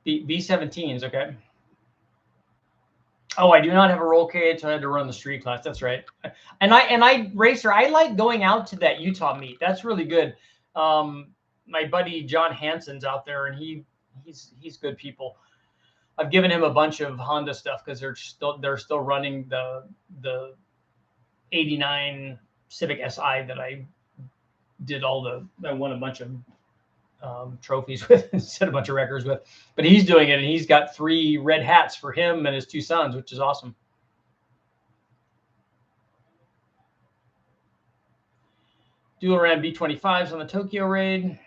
B-17s, okay. Oh, I do not have a roll cage, so I had to run the street class. That's right. And I racer, I like going out to that Utah meet. That's really good. My buddy John Hansen's out there, and he's good people. I've given him a bunch of Honda stuff because they're still running the 89 Civic Si that I won a bunch of trophies with, set a bunch of records with. But he's doing it, and he's got 3 red hats for him and his 2 sons, which is awesome. Dual ran B-25s on the Tokyo raid.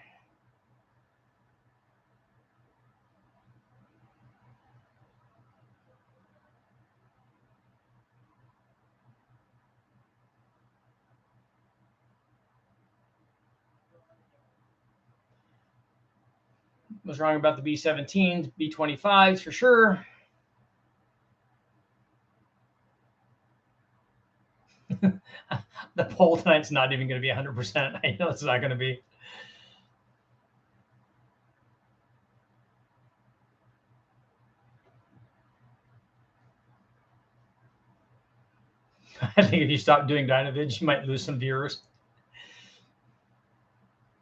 Was wrong about the B-17s, B-25s for sure. The poll tonight's not even going to be 100%. I know it's not going to be. I think if you stop doing Dynavids, you might lose some viewers.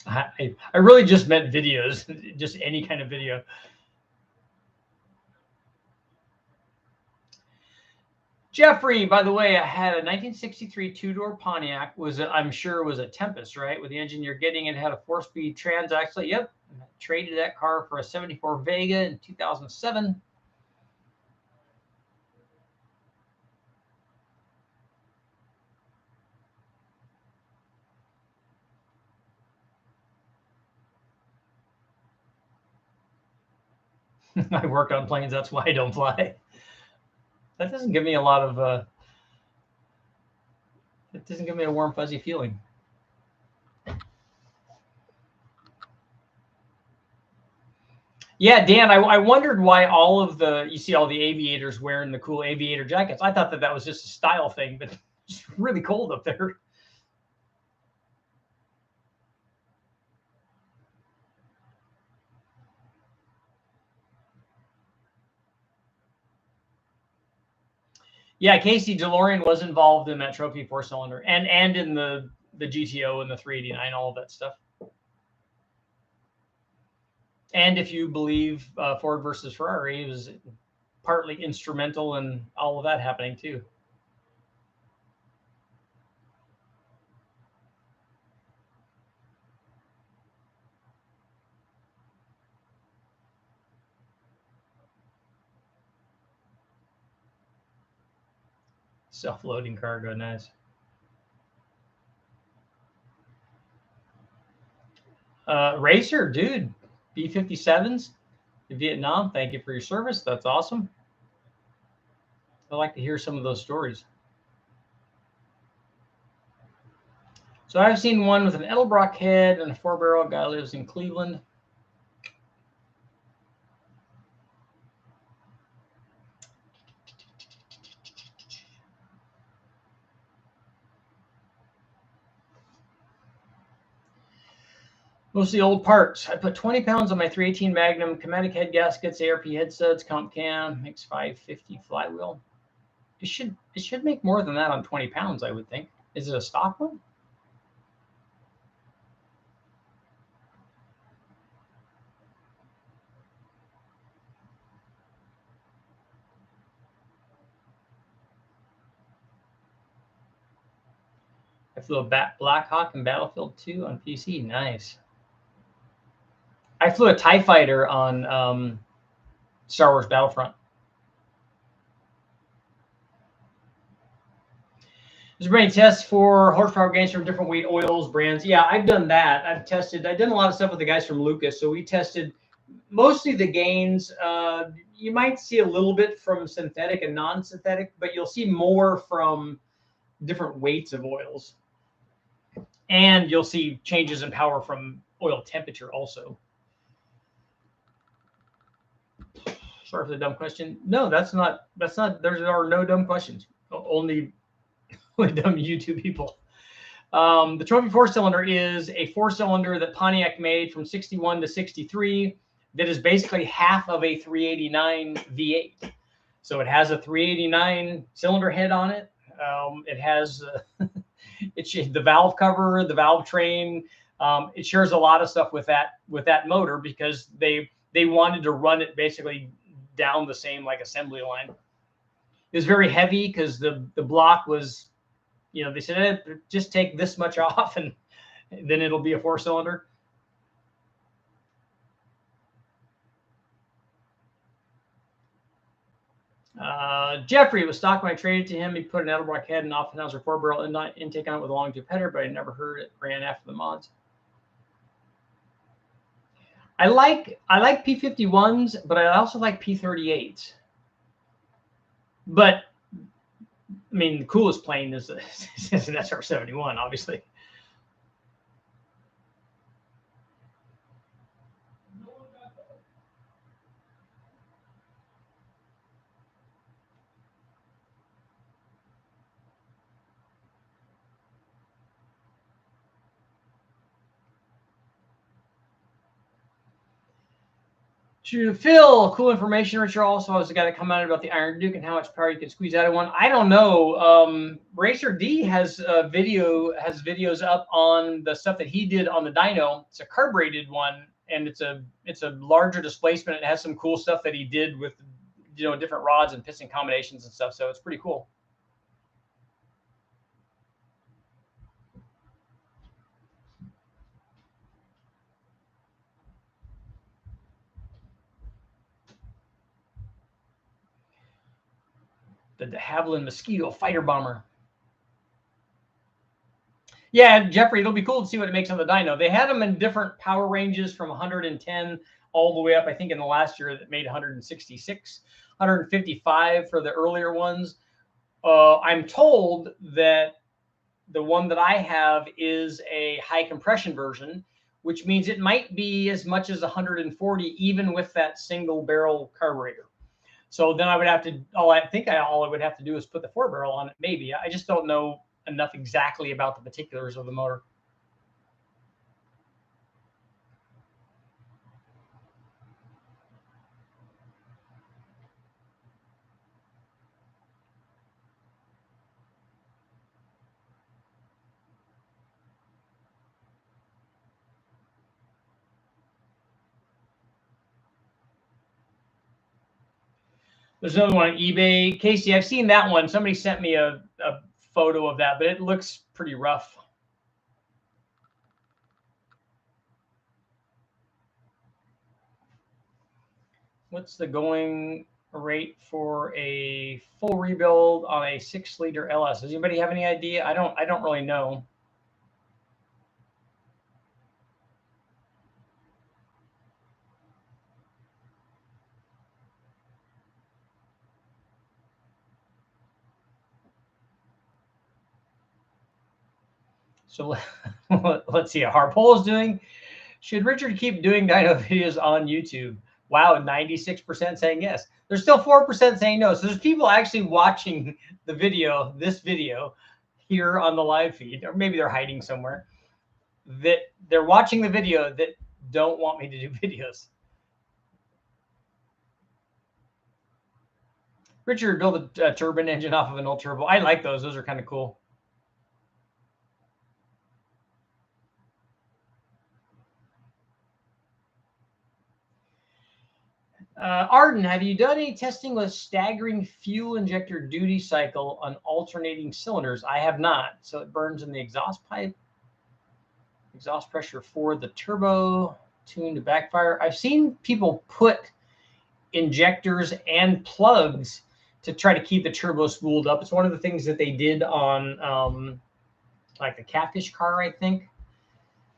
I really just meant videos, just any kind of video. Jeffrey, by the way, I had a 1963 two-door Pontiac. I'm sure it was a Tempest, right? With the engine you're getting, it had a 4-speed transaxle. Yep, I traded that car for a '74 Vega in 2007. I work on planes. That's why I don't fly. That doesn't give me a lot of. It doesn't give me a warm, fuzzy feeling. Yeah, Dan, I wondered why you see all the aviators wearing the cool aviator jackets. I thought that was just a style thing, but it's really cold up there. Yeah, Casey DeLorean was involved in that trophy 4-cylinder and in the GTO and the 389, all of that stuff. And if you believe Ford versus Ferrari, he was partly instrumental in all of that happening too. Self-loading cargo, nice. Racer, dude, B-57s in Vietnam. Thank you for your service. That's awesome. I'd like to hear some of those stories. So I've seen one with an Edelbrock head and a 4-barrel. Guy lives in Cleveland. Mostly old parts. I put 20 pounds on my 318 Magnum, Chematic head gaskets, ARP head studs, comp cam, mix 550 flywheel. It should make more than that on 20 pounds, I would think. Is it a stock one? I flew a Black Hawk in Battlefield 2 on PC. Nice. I flew a TIE Fighter on Star Wars Battlefront. There's many tests for horsepower gains from different weight oils, brands. Yeah, I've done that. I've done a lot of stuff with the guys from Lucas. So we tested mostly the gains. You might see a little bit from synthetic and non-synthetic, but you'll see more from different weights of oils. And you'll see changes in power from oil temperature also. Sorry for the dumb question. No, that's not. There are no dumb questions. Only dumb YouTube people. The Trophy 4-cylinder is a 4-cylinder that Pontiac made from 61 to 63 that is basically half of a 389 V8. So it has a 389 cylinder head on it. It has the valve cover, the valve train. It shares a lot of stuff with that motor because they wanted to run it basically down the same like assembly line. It was very heavy because the block was, they said, just take this much off and then it'll be a 4-cylinder. Jeffrey was stock when I traded to him. He put an Edelbrock head and Offenhauser 4-barrel intake on it with a long tube header, but I never heard it ran after the mods. I like P51s, but I also like P38s. But I mean, the coolest plane is an SR-71, obviously. To Phil, cool information. Richard also was the guy that commented about the Iron Duke and how much power you can squeeze out of one. I don't know. Racer D has videos up on the stuff that he did on the dyno. It's a carbureted one, and it's a larger displacement. It has some cool stuff that he did with different rods and piston combinations and stuff. So it's pretty cool. The de Havilland Mosquito fighter bomber. Yeah, Jeffrey, it'll be cool to see what it makes on the dyno. They had them in different power ranges from 110 all the way up. I think in the last year that made 166, 155 for the earlier ones. I'm told that the one that I have is a high compression version, which means it might be as much as 140 even with that single barrel carburetor. So then I would have to, all I would have to do is put the 4-barrel on it. Maybe. I just don't know enough exactly about the particulars of the motor. There's another one on eBay. Casey, I've seen that one. Somebody sent me a photo of that, but it looks pretty rough. What's the going rate for a full rebuild on a 6-liter LS? Does anybody have any idea? I don't really know. So let's see how Harpole is doing. Should Richard keep doing dyno videos on YouTube? Wow, 96% saying yes. There's still 4% saying no. So there's people actually watching this video here on the live feed, or maybe they're hiding somewhere. that they're watching the video that don't want me to do videos. Richard built a turbine engine off of an old turbo. I like those. Those are kind of cool. Arden, have you done any testing with staggering fuel injector duty cycle on alternating cylinders? I have not. So it burns in the exhaust pipe. Exhaust pressure for the turbo, tuned to backfire. I've seen people put injectors and plugs to try to keep the turbo spooled up. It's one of the things that they did on like the Catfish car, I think.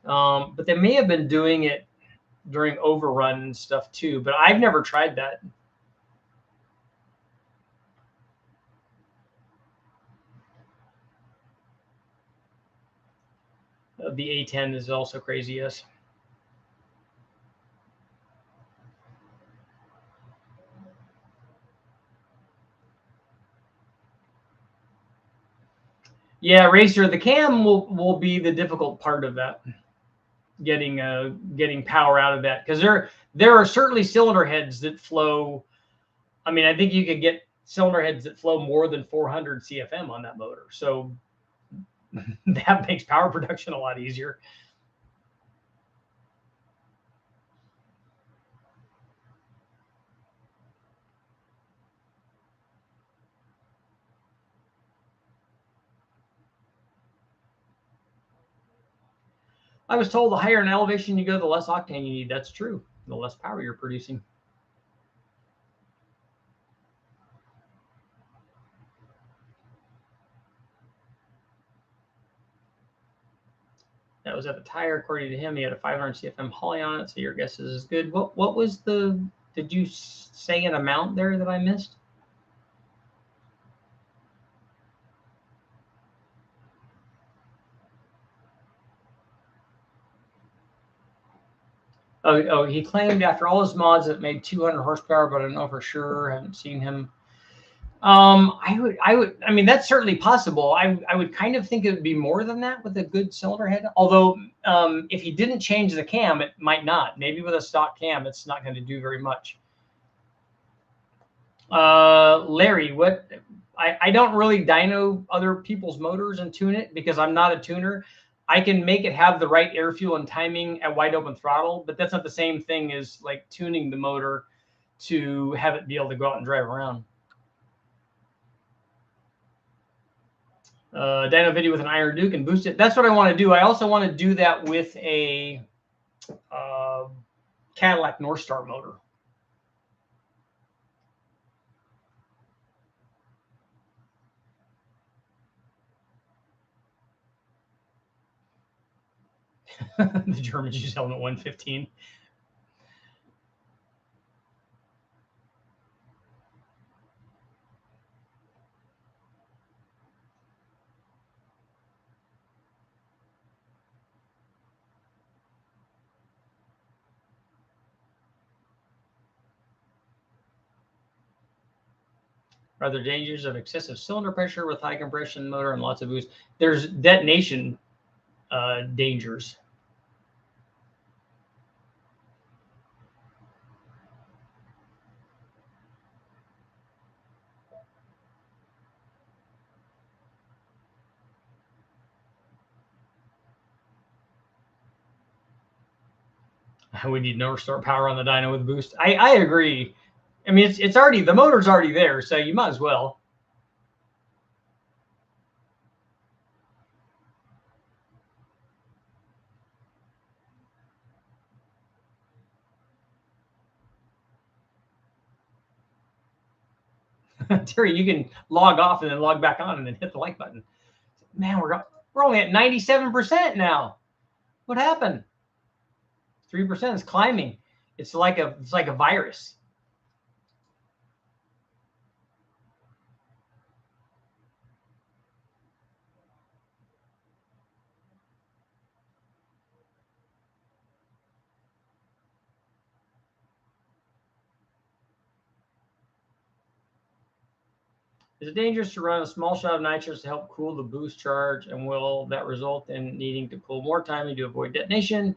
But they may have been doing it during overrun and stuff too, but I've never tried that. The A10 is also crazy, yes. Yeah, Racer, the cam will be the difficult part of that. Getting power out of that, because there are certainly cylinder heads that flow. I mean, I think you could get cylinder heads that flow more than 400 CFM on that motor. So that makes power production a lot easier. I was told the higher in elevation you go, the less octane you need. That's true. The less power you're producing. That was at the tire. According to him, he had a 500 CFM Holly on it. So your guess is as good. What was the? Did you say an amount there that I missed? Oh, he claimed after all his mods it made 200 horsepower, but I don't know for sure. I haven't seen him. I mean, that's certainly possible. I would kind of think it would be more than that with a good cylinder head. Although, if he didn't change the cam, it might not. Maybe with a stock cam, it's not going to do very much. Larry, what? I don't really dyno other people's motors and tune it because I'm not a tuner. I can make it have the right air fuel and timing at wide open throttle, but that's not the same thing as like tuning the motor to have it be able to go out and drive around. Dyno video with an Iron Duke and boost it. That's what I want to do. I also want to do that with a Cadillac North Star motor. The Germans use element 115. Are there dangers of excessive cylinder pressure with high compression motor and lots of boost? There's detonation dangers. We need no restore power on the dyno with boost. I agree. I mean, it's already, the motor's already there, so you might as well. Terry, you can log off and then log back on and then hit the like button. Man, we're only at 97% now. What happened? 3% is climbing. It's like a virus. Is it dangerous to run a small shot of nitrous to help cool the boost charge, and will that result in needing to cool more timing to avoid detonation,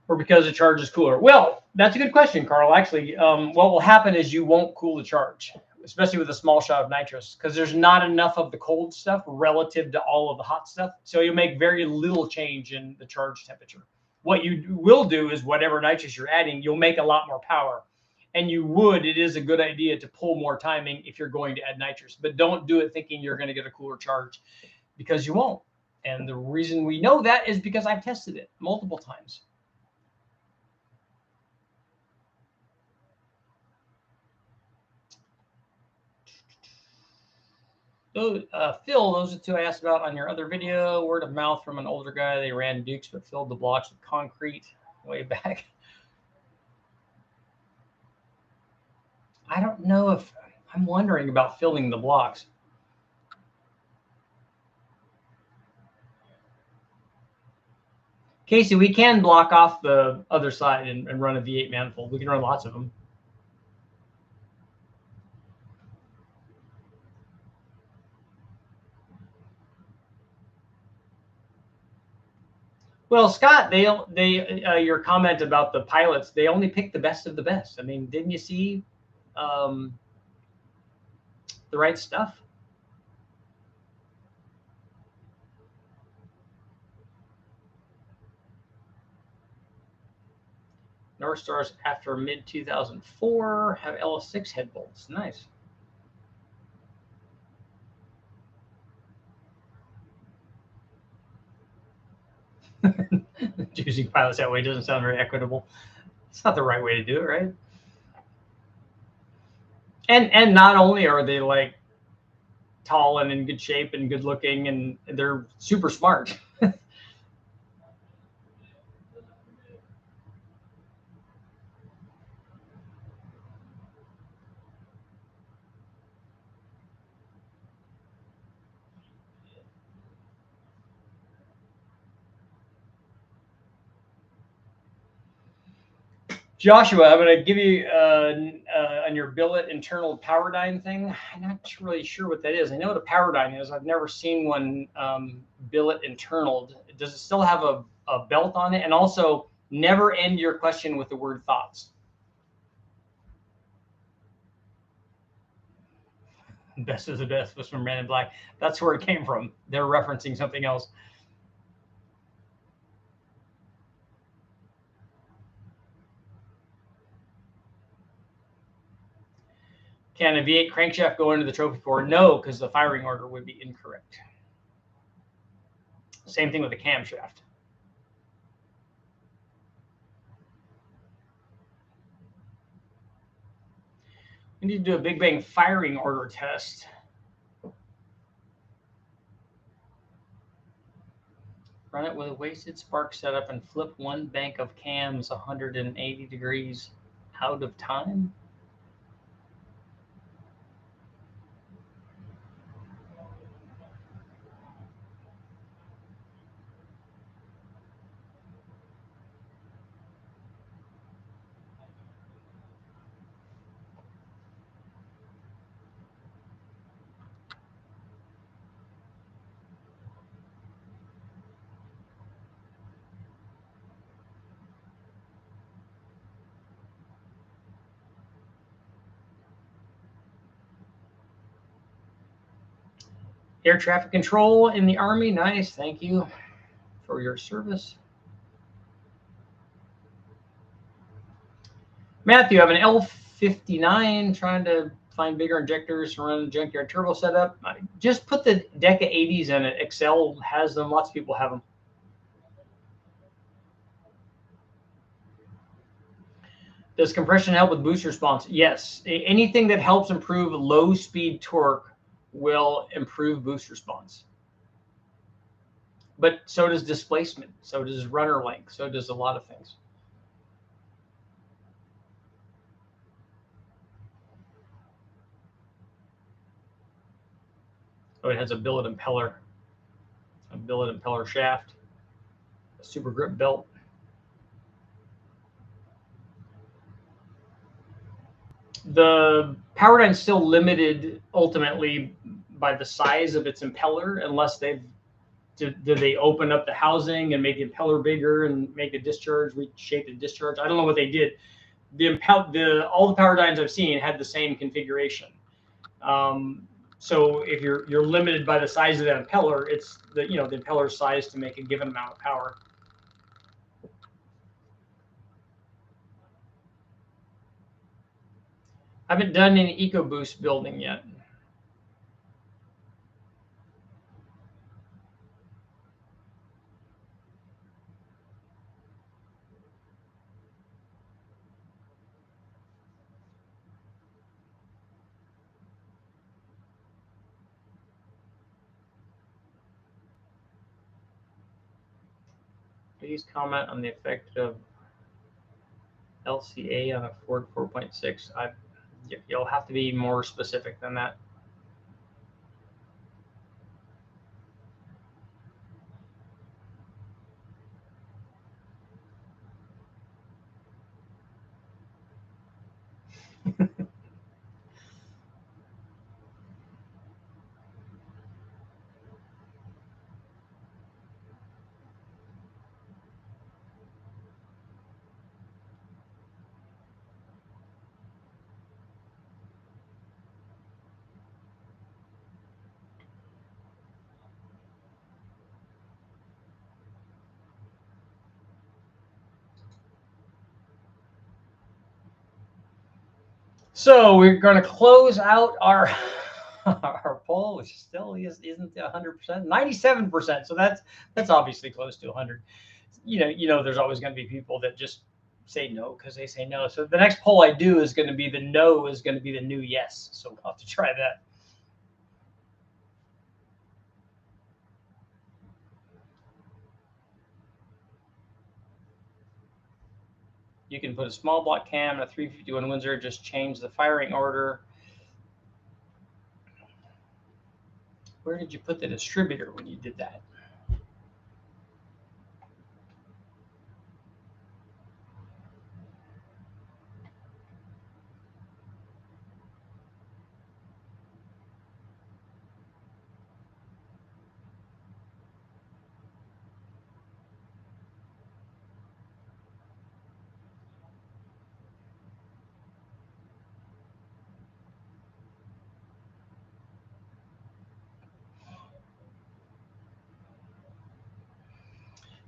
or because the charge is cooler? Well, that's a good question, Carl. Actually, what will happen is you won't cool the charge, especially with a small shot of nitrous, because there's not enough of the cold stuff relative to all of the hot stuff. So you make very little change in the charge temperature. What you will do is whatever nitrous you're adding, you'll make a lot more power. And it is a good idea to pull more timing if you're going to add nitrous, but don't do it thinking you're going to get a cooler charge, because you won't. And the reason we know that is because I've tested it multiple times. Phil, those are two I asked about on your other video. Word of mouth from an older guy. They ran Dukes but filled the blocks with concrete way back. I don't know if I'm wondering about filling the blocks. Casey, we can block off the other side and run a V8 manifold. We can run lots of them. Well, Scott, your comment about the pilots, they only pick the best of the best. I mean, didn't you see the right stuff? North Stars after mid 2004 have LS6 head bolts. Nice. Choosing pilots that way doesn't sound very equitable. It's not the right way to do it, right? And not only are they like tall and in good shape and good looking, and they're super smart. Joshua, I'm going to give you on your billet internal power dyne thing. I'm not really sure what that is. I know what a power dyne is. I've never seen one billet internaled. Does it still have a belt on it? And also, never end your question with the word thoughts. Best of the best was from Red and Black. That's where it came from. They're referencing something else. Can a V8 crankshaft go into the trophy core? No, because the firing order would be incorrect. Same thing with the camshaft. We need to do a Big Bang firing order test. Run it with a wasted spark setup and flip one bank of cams 180 degrees out of time. Air traffic control in the Army. Nice. Thank you for your service. Matthew, I have an L59 trying to find bigger injectors to run a junkyard turbo setup. Just put the Deca 80s in it. Excel has them. Lots of people have them. Does compression help with boost response? Yes. Anything that helps improve low speed torque will improve boost response. But so does displacement. So does runner length. So does a lot of things. Oh, it has a billet impeller shaft, a super grip belt. The Powerdyne is still limited ultimately by the size of its impeller, unless they've did they open up the housing and make the impeller bigger and make the discharge, reshape the discharge. I don't know what they did. All the Powerdynes I've seen had the same configuration. So if you're limited by the size of that impeller, it's the the impeller size to make a given amount of power. I haven't done any EcoBoost building yet. Please comment on the effect of LCA on a Ford 4.6. You'll have to be more specific than that. So we're going to close out our poll, which still isn't 100%, 97%. So that's obviously close to 100. There's always going to be people that just say no because they say no. So the next poll I do is going to be the no is going to be the new yes. So we'll have to try that. You can put a small block cam and a 351 Windsor, just change the firing order. Where did you put the distributor when you did that?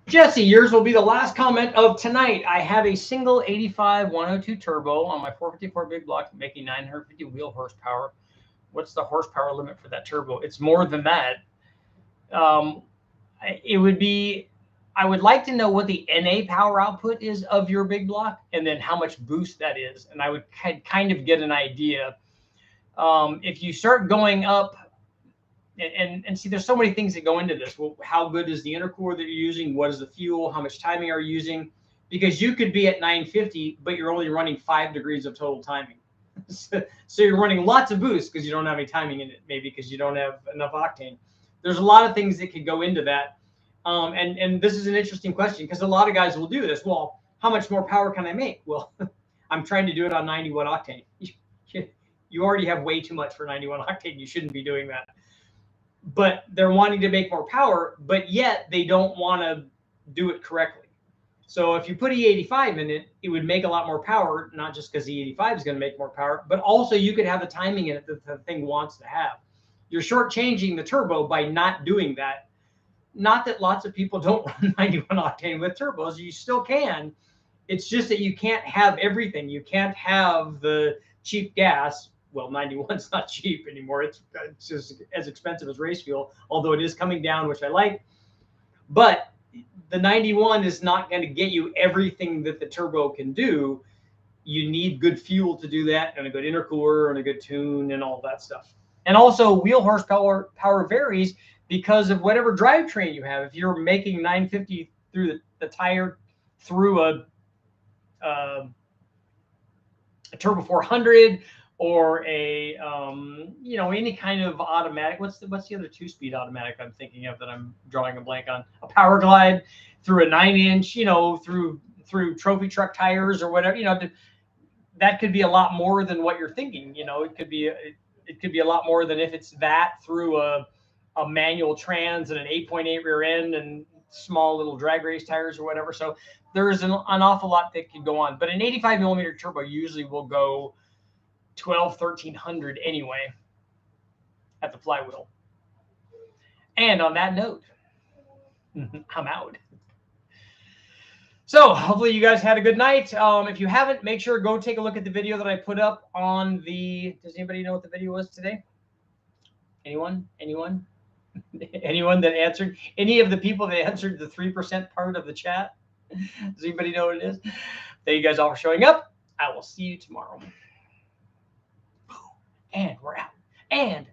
Jesse, yours will be the last comment of tonight. I have a single 85 102 turbo on my 454 big block making 950 wheel horsepower. What's the horsepower limit for that turbo? It's more than that. It would be, I would like to know what the NA power output is of your big block and then how much boost that is. And I would kind of get an idea. If you start going up, and see, there's so many things that go into this. Well, how good is the intercooler that you're using? What is the fuel? How much timing are you using? Because you could be at 950, but you're only running 5 degrees of total timing. So you're running lots of boost because you don't have any timing in it, maybe because you don't have enough octane. There's a lot of things that could go into that. And this is an interesting question because a lot of guys will do this. Well, how much more power can I make? Well, I'm trying to do it on 91 octane. You already have way too much for 91 octane. You shouldn't be doing that. But they're wanting to make more power, but yet they don't want to do it correctly. So if you put E85 in it, it would make a lot more power, not just because E85 is going to make more power, but also you could have the timing in it that the thing wants to have. You're shortchanging the turbo by not doing that. Not that lots of people don't run 91 octane with turbos. You still can. It's just that you can't have everything. You can't have the cheap gas. Well, 91's not cheap anymore. It's just as expensive as race fuel, although it is coming down, which I like. But the 91 is not going to get you everything that the turbo can do. You need good fuel to do that, and a good intercooler, and a good tune, and all that stuff. And also, wheel horsepower varies because of whatever drivetrain you have. If you're making 950 through the tire through a Turbo 400 or a any kind of automatic. What's the other 2-speed automatic I'm thinking of that I'm drawing a blank on? A Power Glide through a 9-inch, through trophy truck tires or whatever. that could be a lot more than what you're thinking. You know, it could be a lot more than if it's that through a manual trans and an 8.8 rear end and small little drag race tires or whatever. So there's an awful lot that can go on. But an 85 millimeter turbo usually will go 1,1300 anyway at the flywheel. And on that note, I'm out. So hopefully you guys had a good night. If you haven't, make sure go take a look at the video that I put up on the. Does anybody know what the video was today? Anyone? Anyone? Anyone that answered? Any of the people that answered the 3% part of the chat? Does anybody know what it is? Thank you guys all for showing up. I will see you tomorrow. And we're out. And